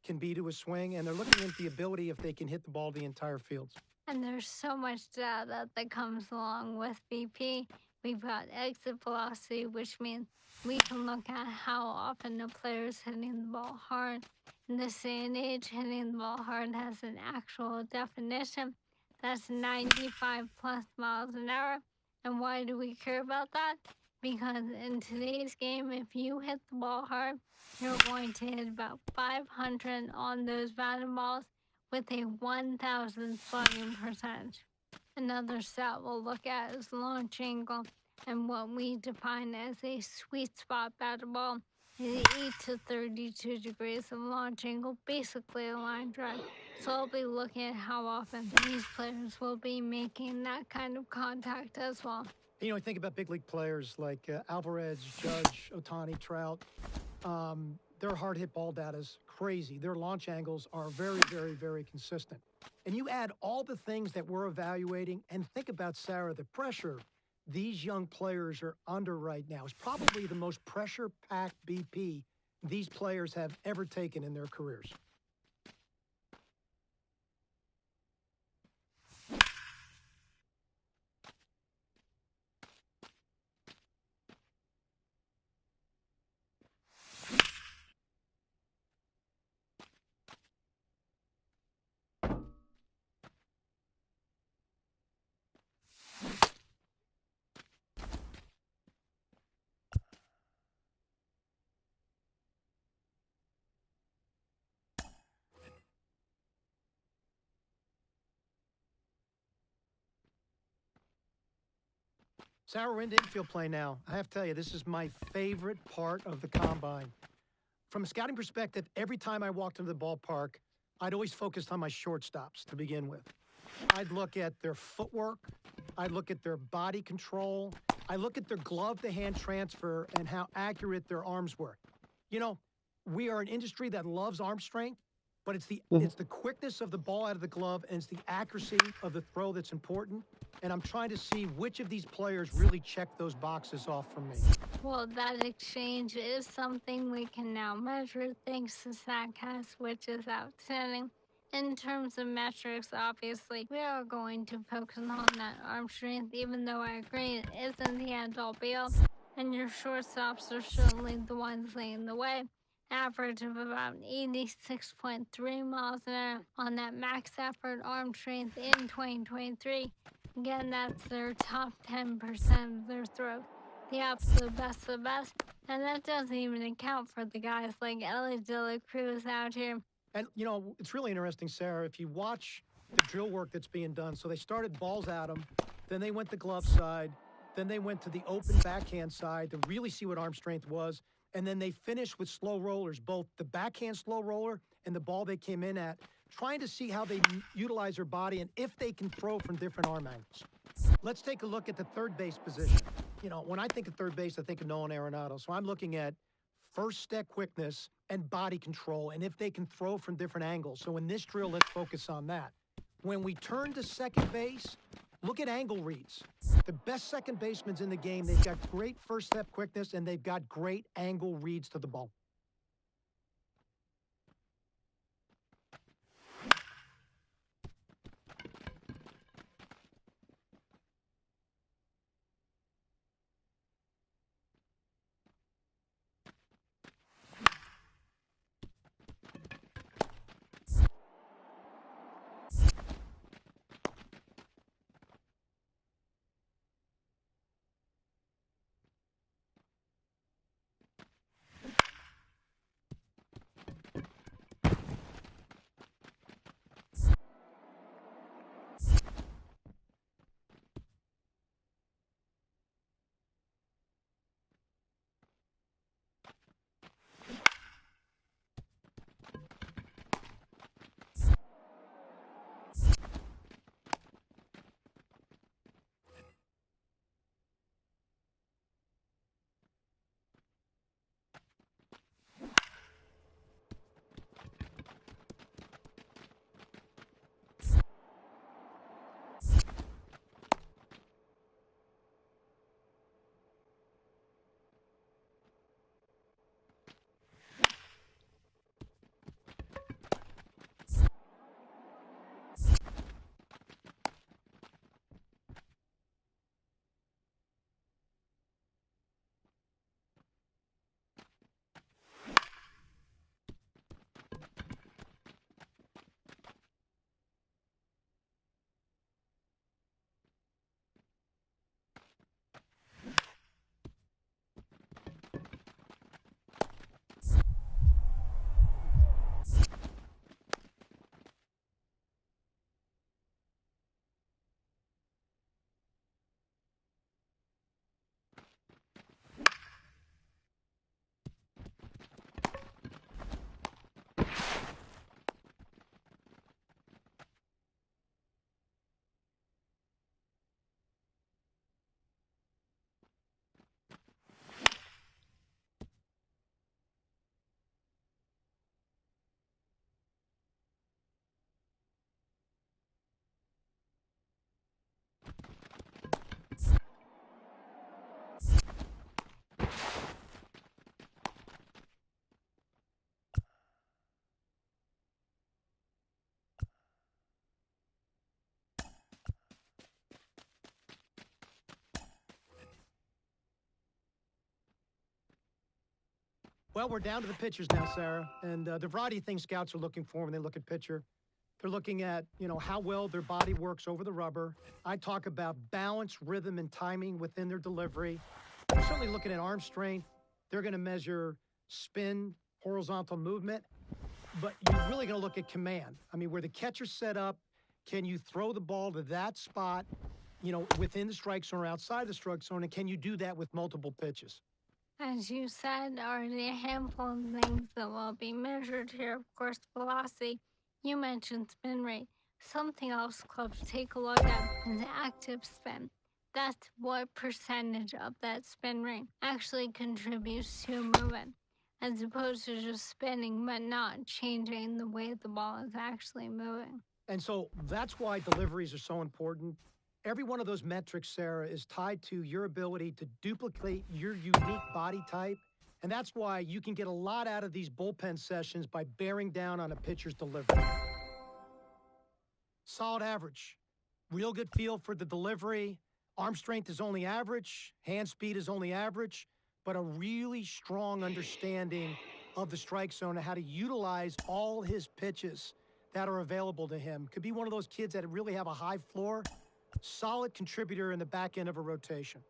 can be to a swing, and they're looking at the ability if they can hit the ball the entire field. And there's so much data that comes along with BP. We've got exit velocity, which means we can look at how often a player's hitting the ball hard. In this day and age, hitting the ball hard has an actual definition. That's 95 plus miles an hour. And why do we care about that? Because in today's game, if you hit the ball hard, you're going to hit about 500 on those batted balls with a 1,000 slugging percentage. Another stat we'll look at is launch angle, and what we define as a sweet spot batted ball is 8 to 32 degrees of launch angle, basically a line drive. So I'll be looking at how often these players will be making that kind of contact as well. You know, I think about big league players like Alvarez, Judge, Ohtani, Trout. Their hard hit ball data is crazy. Their launch angles are very consistent. And you add all the things that we're evaluating, and think about, Sarah, the pressure these young players are under right now is probably the most pressure-packed BP these players have ever taken in their careers. Sarah, we're in infield play now. I have to tell you, this is my favorite part of the combine. From a scouting perspective, every time I walked into the ballpark, I'd always focused on my shortstops to begin with. I'd look at their footwork. I'd look at their body control. I look at their glove-to-hand transfer and how accurate their arms were. You know, we are an industry that loves arm strength, but it's the quickness of the ball out of the glove and it's the accuracy of the throw that's important. And I'm trying to see which of these players really check those boxes off for me. Well, that exchange is something we can now measure thanks to StatCast, which is outstanding. In terms of metrics, obviously, we are going to focus on that arm strength, even though I agree it isn't the end-all be-all. And your shortstops are certainly the ones leading the way. Average of about 86.3 miles an hour on that max effort arm strength in 2023. Again, that's their top 10% of their throw. The absolute best of the best. And that doesn't even account for the guys like Ellie De La Cruz out here. And, you know, it's really interesting, Sarah, if you watch the drill work that's being done. So they started balls at them, then they went to glove side, then they went to the open backhand side to really see what arm strength was. And then they finished with slow rollers, both the backhand slow roller and the ball they came in at, trying to see how they utilize their body and if they can throw from different arm angles. Let's take a look at the third base position. You know, when I think of third base, I think of Nolan Arenado. So I'm looking at first step quickness and body control and if they can throw from different angles. So in this drill, let's focus on that. When we turn to second base, look at angle reads. The best second basemen in the game, they've got great first step quickness and they've got great angle reads to the ball. Well, we're down to the pitchers now, Sarah, and the variety of things scouts are looking for when they look at pitcher. They're looking at, how well their body works over the rubber. I talk about balance, rhythm, and timing within their delivery. They're certainly looking at arm strength. They're going to measure spin, horizontal movement, but you're really going to look at command. I mean, where the catcher's set up, can you throw the ball to that spot, within the strike zone or outside the strike zone, and can you do that with multiple pitches? As you said, already a handful of things that will be measured here. Of course, velocity. You mentioned spin rate. Something else clubs take a look at is active spin. That's what percentage of that spin rate actually contributes to movement, as opposed to just spinning but not changing the way the ball is actually moving. And so that's why deliveries are so important. Every one of those metrics, Sarah, is tied to your ability to duplicate your unique body type. And that's why you can get a lot out of these bullpen sessions by bearing down on a pitcher's delivery. Solid average. Real good feel for the delivery. Arm strength is only average. Hand speed is only average. But a really strong understanding of the strike zone and how to utilize all his pitches that are available to him. Could be one of those kids that really have a high floor. Solid contributor in the back end of a rotation.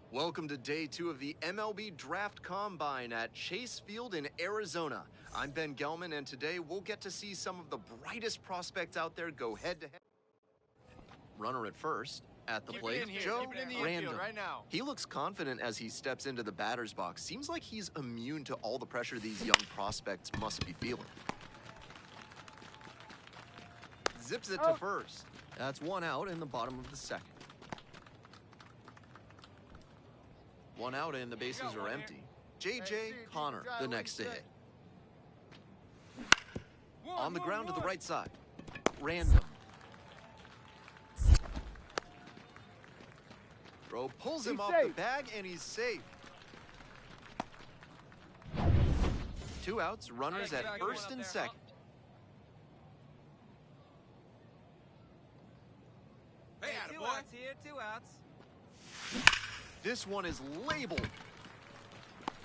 Welcome to day 2 of the MLB Draft Combine at Chase Field in Arizona. I'm Ben Gelman, and today we'll get to see some of the brightest prospects out there go head-to-head. Runner at first, at the plate, Joe Random. Right now. He looks confident as he steps into the batter's box. Seems like he's immune to all the pressure these young prospects must be feeling. Zips it to first. That's one out in the bottom of the second. One out and the bases are empty. J.J. Connor, the next to hit. On the ground to the right side. Random. Throw pulls him off the bag, and he's safe. 2 outs, runners at first and second. Hey, 2 outs here, 2 outs. This one is labeled.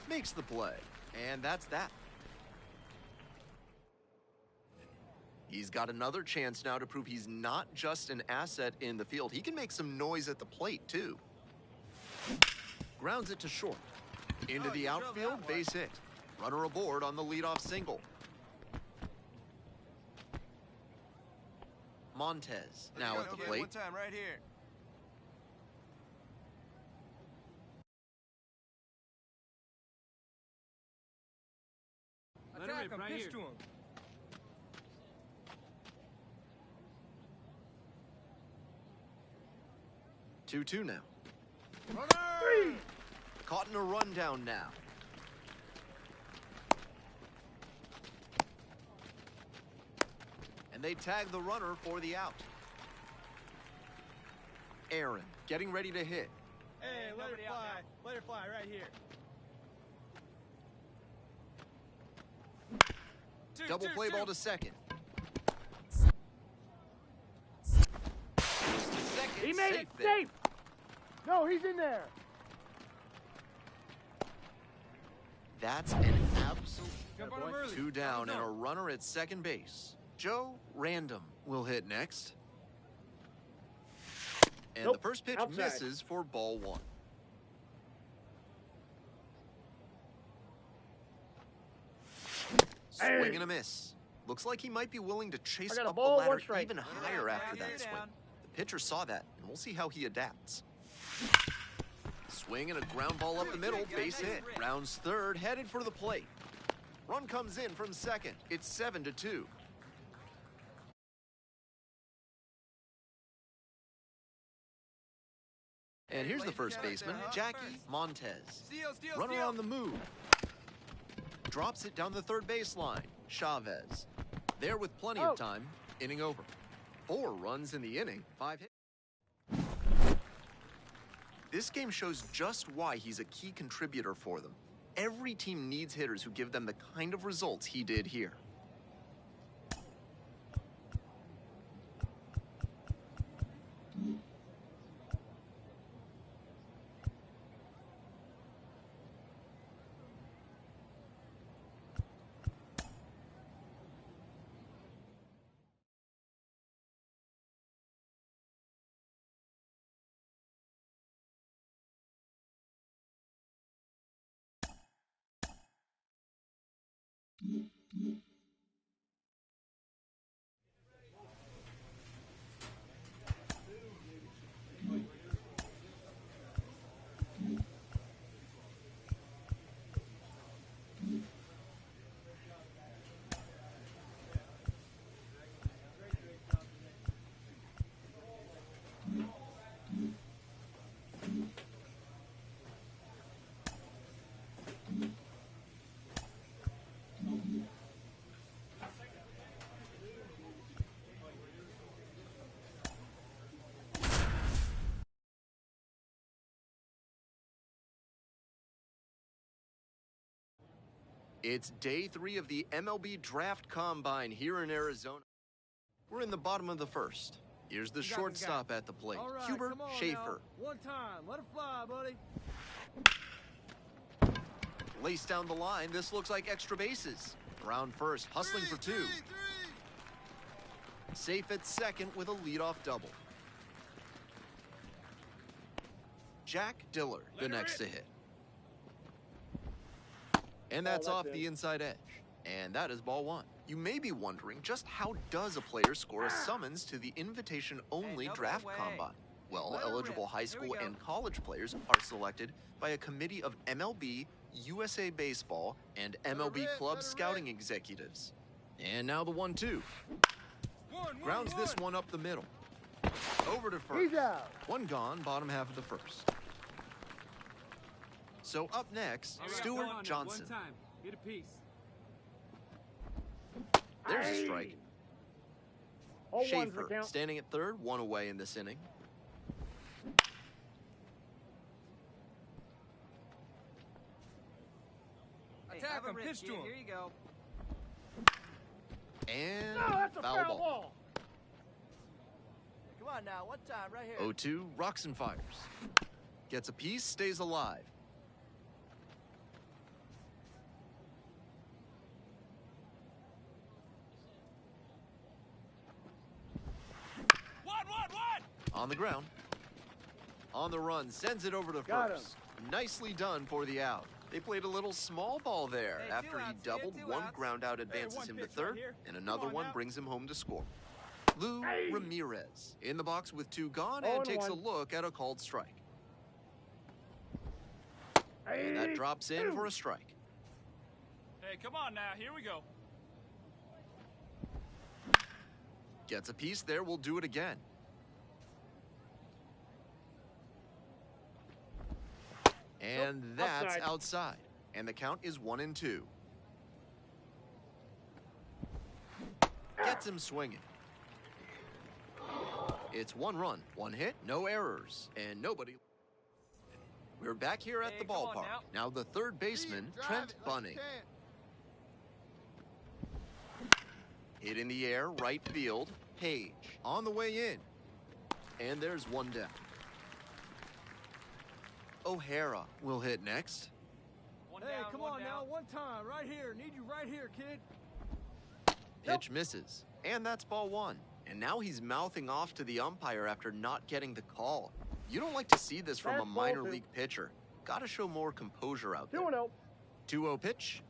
Makes the play. And that's that. He's got another chance now to prove he's not just an asset in the field. He can make some noise at the plate, too. Grounds it to short. Into the outfield, base hit. Runner aboard on the leadoff single. Montez now at the plate. One time right here. Attack him, pitch to him. Two now. Runner! Caught in a rundown now. And they tag the runner for the out. Aaron getting ready to hit. Hey, let her fly. Let her fly right here. Double play ball to second. He made it safe. No, he's in there. That's an absolute 2 down and a runner at second base. Joe Random will hit next. And the first pitch misses for ball 1. Swing and a miss. Looks like he might be willing to chase up the ladder even higher after that swing. The pitcher saw that, and we'll see how he adapts. Swing and a ground ball up the middle, base hit. Rounds third, headed for the plate. Run comes in from second. It's 7-2. And here's the first baseman, Jackie Montez. Runner on the move. Drops it down the third baseline. Chavez. There with plenty of time. Inning over. 4 runs in the inning. 5 hits. This game shows just why he's a key contributor for them. Every team needs hitters who give them the kind of results he did here. It's day 3 of the MLB Draft Combine here in Arizona. We're in the bottom of the first. Here's the shortstop at the plate, Hubert Schaefer. Now. One time, let it fly, buddy. Laced down the line, this looks like extra bases. Around first, hustling for 2. Safe at second with a leadoff double. Jack Diller, the next to hit. And that's off the inside edge. And that is ball 1. You may be wondering, just how does a player score a summons to the invitation-only draft combine? Well, eligible high school and college players are selected by a committee of MLB, USA Baseball, and MLB club scouting executives. And now the 1-2. Grounds this one up the middle. Over to first. He's out. 1 gone, bottom half of the first. So up next, Stuart Johnson. One time. Get a piece. There's a strike. Schaefer standing at third, 1 away in this inning. Attack him, pitch to him. Here you go. And that's a foul ball. Come on now, one time, right here. 0-2, rocks and fires. Gets a piece, stays alive. On the ground. On the run, sends it over to first. Nicely done for the out. They played a little small ball there. After he doubled, 1 ground out advances him to third, and another one brings him home to score. Lou Ramirez in the box with 2 gone and takes a look at a called strike. And that drops in for a strike. Hey, come on now. Here we go. Gets a piece there. We'll do it again. And that's outside. And the count is 1-2. Gets him swinging. It's 1 run, 1 hit, no errors, and nobody. We're back here at the ballpark. Now the third baseman, Trent Bunning. Hit in the air, right field. Page on the way in. And there's 1 down. O'Hara will hit next. Hey, come on now, 1 time, right here. Need you right here, kid. Pitch misses, and that's ball 1. And now he's mouthing off to the umpire after not getting the call. You don't like to see this from a minor league pitcher. Gotta show more composure out there. 2-0. 2-0 pitch.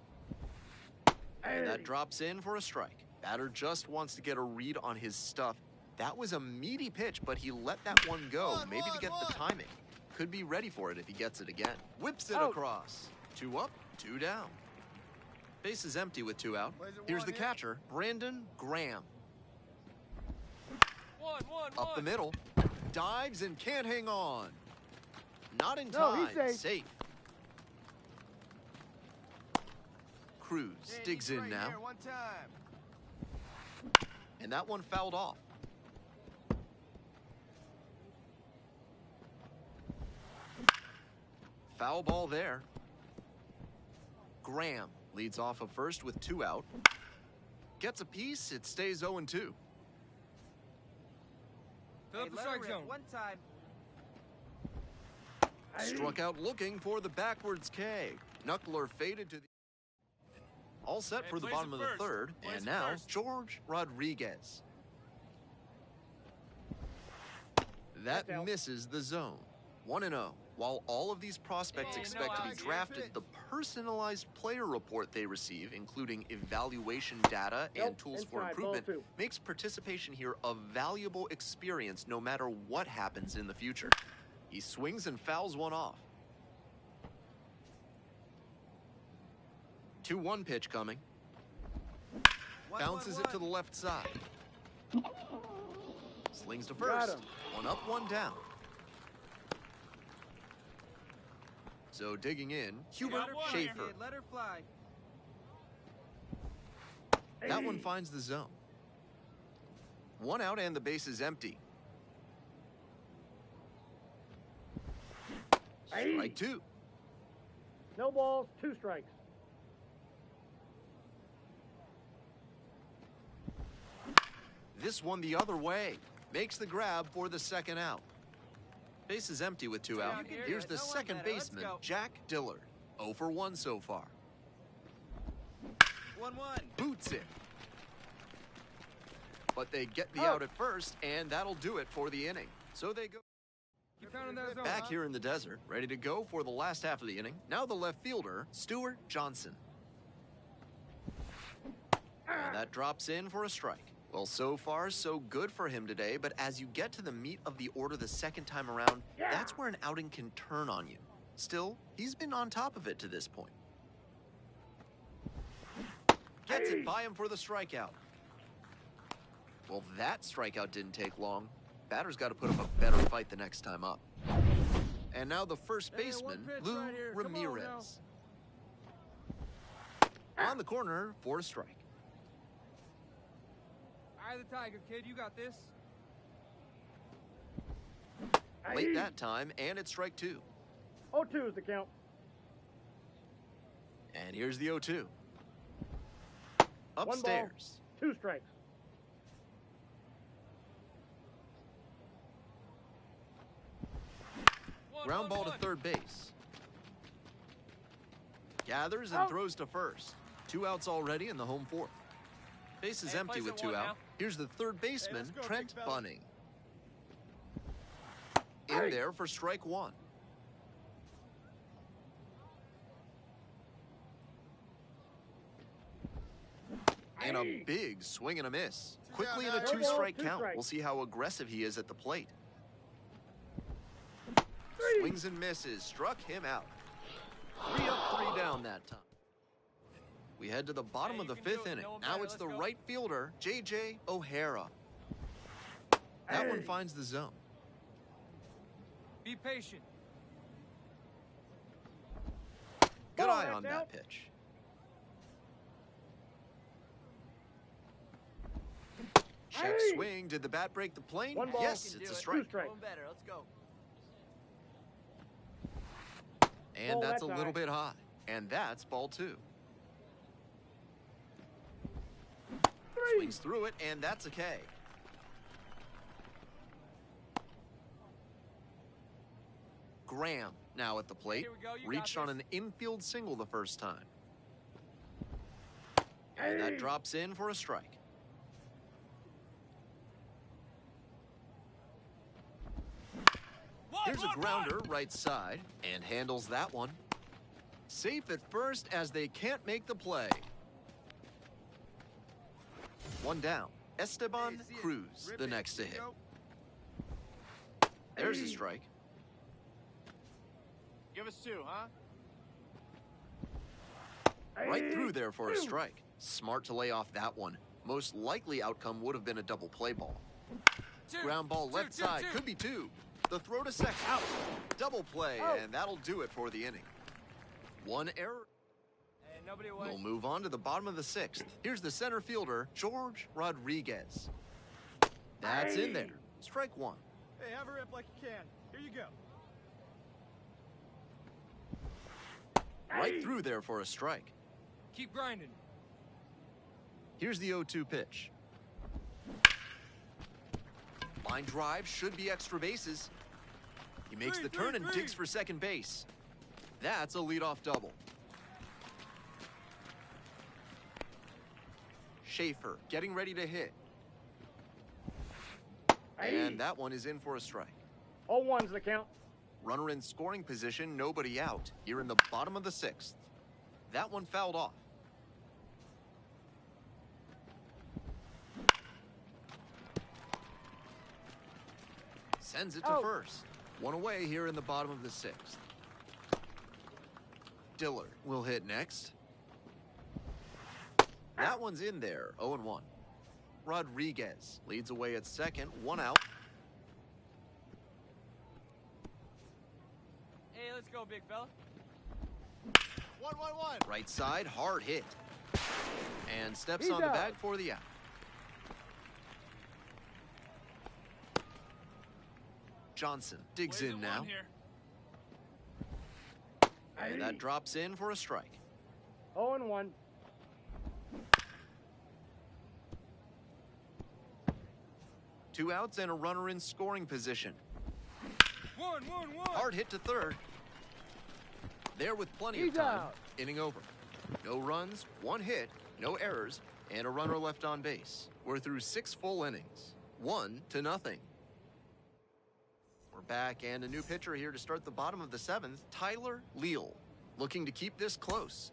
And that drops in for a strike. Batter just wants to get a read on his stuff. That was a meaty pitch, but he let that one go, maybe to get the timing. Could be ready for it if he gets it again. Whips it across. 2 up, 2 down. Base is empty with 2 out. Here's the catcher, Brandon Graham. Up the middle. Dives and can't hang on. Not in time. Safe. Cruz digs in now. And that one fouled off. Foul ball there. Graham leads off of first with 2 out. Gets a piece, it stays 0-2. Fill up the strike zone. 1 time. Struck out looking for the backwards K. Knuckler faded to the... All set for the bottom of the third. And now, George Rodriguez. That misses the zone. 1-0. While all of these prospects expect to be drafted, the personalized player report they receive, including evaluation data and tools for improvement, makes participation here a valuable experience no matter what happens in the future. He swings and fouls one off. 2-1 pitch coming. Bounces it to the left side. Slings to first. 1 up, 1 down. So digging in, Hubert Schaefer. Let her fly. That one finds the zone. 1 out and the base is empty. Strike 2. No balls, 2 strikes. This one the other way. Makes the grab for the 2nd out. Base is empty with 2 out. Here's the second baseman, Jack Dillard. 0 for 1 so far. 1-1. Boots it. But they get the out at first, and that'll do it for the inning. So they go back here in the desert, ready to go for the last half of the inning. Now the left fielder, Stuart Johnson. And that drops in for a strike. Well, so far, so good for him today, but as you get to the meat of the order the second time around, that's where an outing can turn on you. Still, he's been on top of it to this point. Gets it by him for the strikeout. Well, that strikeout didn't take long. Batter's got to put up a better fight the next time up. And now the first baseman, Lou Ramirez. On the corner for a strike. Eye of the tiger, kid. You got this. Late that time, and it's strike 2. 0-2 is the count. And here's the 0-2. Upstairs. 1 ball, 2 strikes. Ground ball to third base. Gathers and throws to first. 2 outs already in the home 4th. Base is empty with 2 out. Here's the third baseman, Trent Bunning. In there for strike 1. And a big swing and a miss. Quickly in a 2-strike count. We'll see how aggressive he is at the plate. Swings and misses. Struck him out. 3 up, 3 down that time. We head to the bottom of the 5th inning. Now it's the right fielder, J.J. O'Hara. That one finds the zone. Be patient. Good eye on that pitch. Check swing. Did the bat break the plane? One ball. Yes, it's a strike. Better. Let's go. And that's a little bit high. And that's ball 2. Swings through it, and that's a K. Graham now at the plate. Reached on an infield single the first time. And that drops in for a strike. Here's a grounder right side, and handles that one. Safe at first as they can't make the play. One down. Esteban Cruz, the next to hit. There's a strike. Give us 2, huh? Right through there for a strike. Smart to lay off that one. Most likely outcome would have been a double play ball. Ground ball left side, could be 2. The throw to second. Out. Double play, and that'll do it for the inning. One error. We'll move on to the bottom of the 6th. Here's the center fielder, George Rodriguez. That's in there. Strike 1. Hey, have her up like you can. Here you go. Right through there for a strike. Keep grinding. Here's the 0-2 pitch. Line drive, should be extra bases. He makes the turn and digs for second base. That's a leadoff double. Schaefer getting ready to hit. And that one is in for a strike. 0-1's the count. Runner in scoring position, nobody out. Here in the bottom of the 6th. That one fouled off. Sends it to first. One away here in the bottom of the 6th. Dillard will hit next. That one's in there, 0-1. Rodriguez leads away at second, 1 out. Hey, let's go, big fella. 1-1-1. Right side, hard hit. And steps on the bag for the out. Johnson digs in now. And that drops in for a strike. 0-1. Two outs and a runner in scoring position. 1-1-1. Hard hit to third. There with plenty of time. Inning over. No runs, 1 hit, no errors, and a runner left on base. We're through 6 full innings. 1-0. We're back, and a new pitcher here to start the bottom of the 7th, Tyler Leal, looking to keep this close.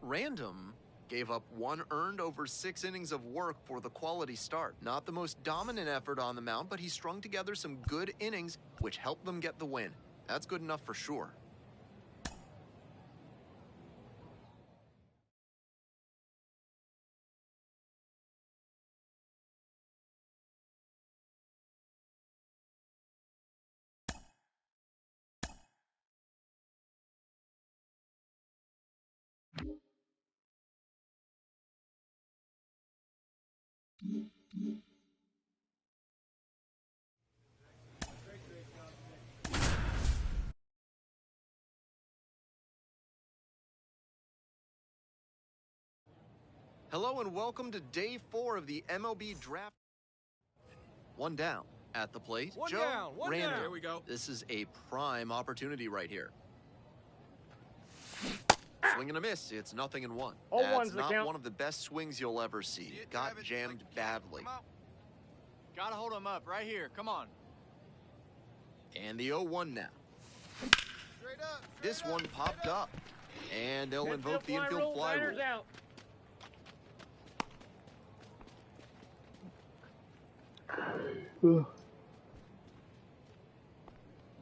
Random gave up 1 earned over 6 innings of work for the quality start. Not the most dominant effort on the mound, but he strung together some good innings, which helped them get the win. That's good enough for sure. Hello and welcome to day 4 of the MLB draft. 1 down at the plate. One Joe down. Random. Here we go. This is a prime opportunity right here. Swing and a miss. It's 0-1. That's not one of the best swings you'll ever see. Got jammed badly. Gotta hold him up right here. Come on. And the 0-1 now. This one popped up. And they'll invoke the infield fly rule. Out.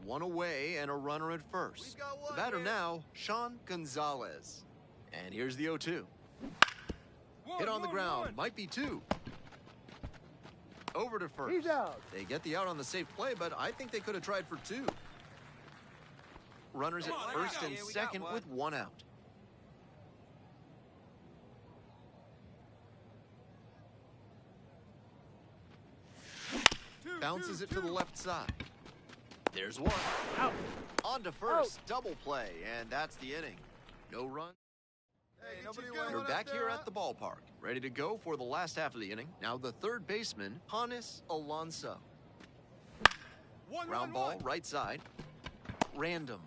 One away and a runner at first. The batter now, Sean Gonzalez. And here's the 0-2. Hit on the ground. Might be 2. Over to first. He's out. They get the out on the safe play, but I think they could have tried for 2. Runners at first and second with 1 out. Bounces it to the left side. There's one. Out. On to first. Double play, and that's the inning. No run. You're back here at the ballpark, ready to go for the last half of the inning. Now the third baseman, Hannes Alonso. Ground ball, right side. Random.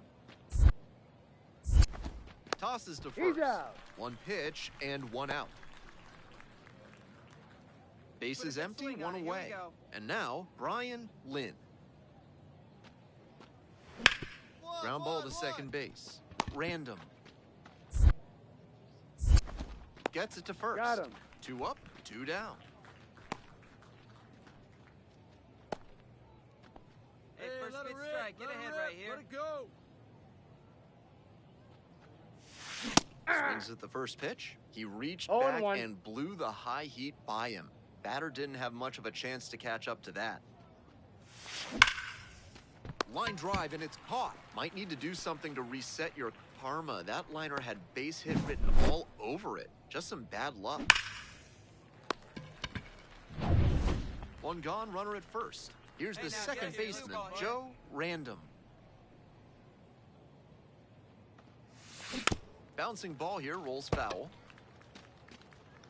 Tosses to first. One pitch and one out. Bases empty, one away. And now, Brian Lynn. Ground ball to second base. Random. Gets it to first. Got him. 2 up, 2 down. Hey, first pitch strike. Get ahead right here. Let it go. Swings at the first pitch. He reached back and blew the high heat by him. Batter didn't have much of a chance to catch up to that. Line drive, and it's caught. Might need to do something to reset your karma. That liner had base hit written all over it. Just some bad luck. One gone, runner at first. Here's the second baseman, Joe Random. Bouncing ball here, rolls foul.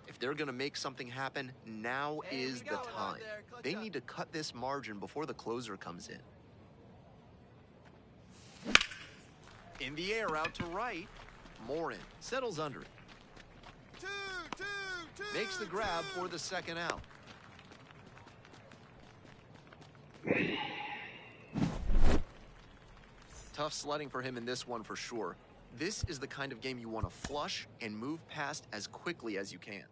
If they're going to make something happen, now is the time. They need to cut this margin before the closer comes in. In the air, out to right. Morin settles under it. Makes the grab for the second out. Tough sledding for him in this one for sure. This is the kind of game you want to flush and move past as quickly as you can.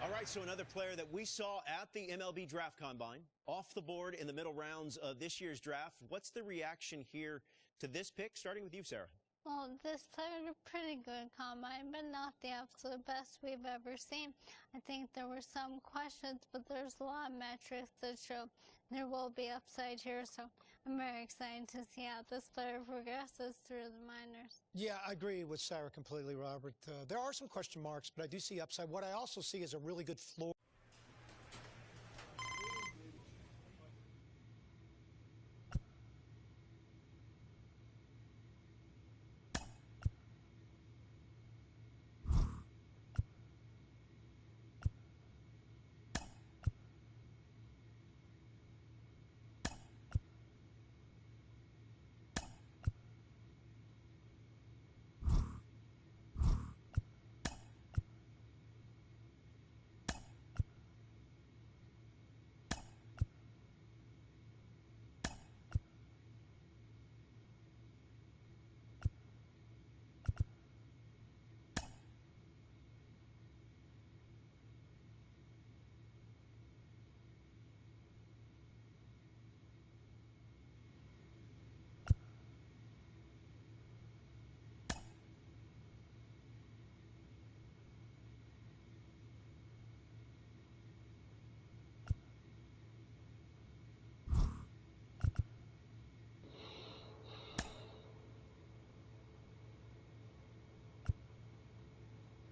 All right, so another player that we saw at the MLB Draft Combine, off the board in the middle rounds of this year's draft. What's the reaction here to this pick? Starting with you, Sarah. Well, this player had a pretty good combine, but not the absolute best we've ever seen. I think there were some questions, but there's a lot of metrics that show there will be upside here, so I'm very excited to see how this player progresses through the minors. Yeah, I agree with Sarah completely, Robert. There are some question marks, but I do see upside. What I also see is a really good floor.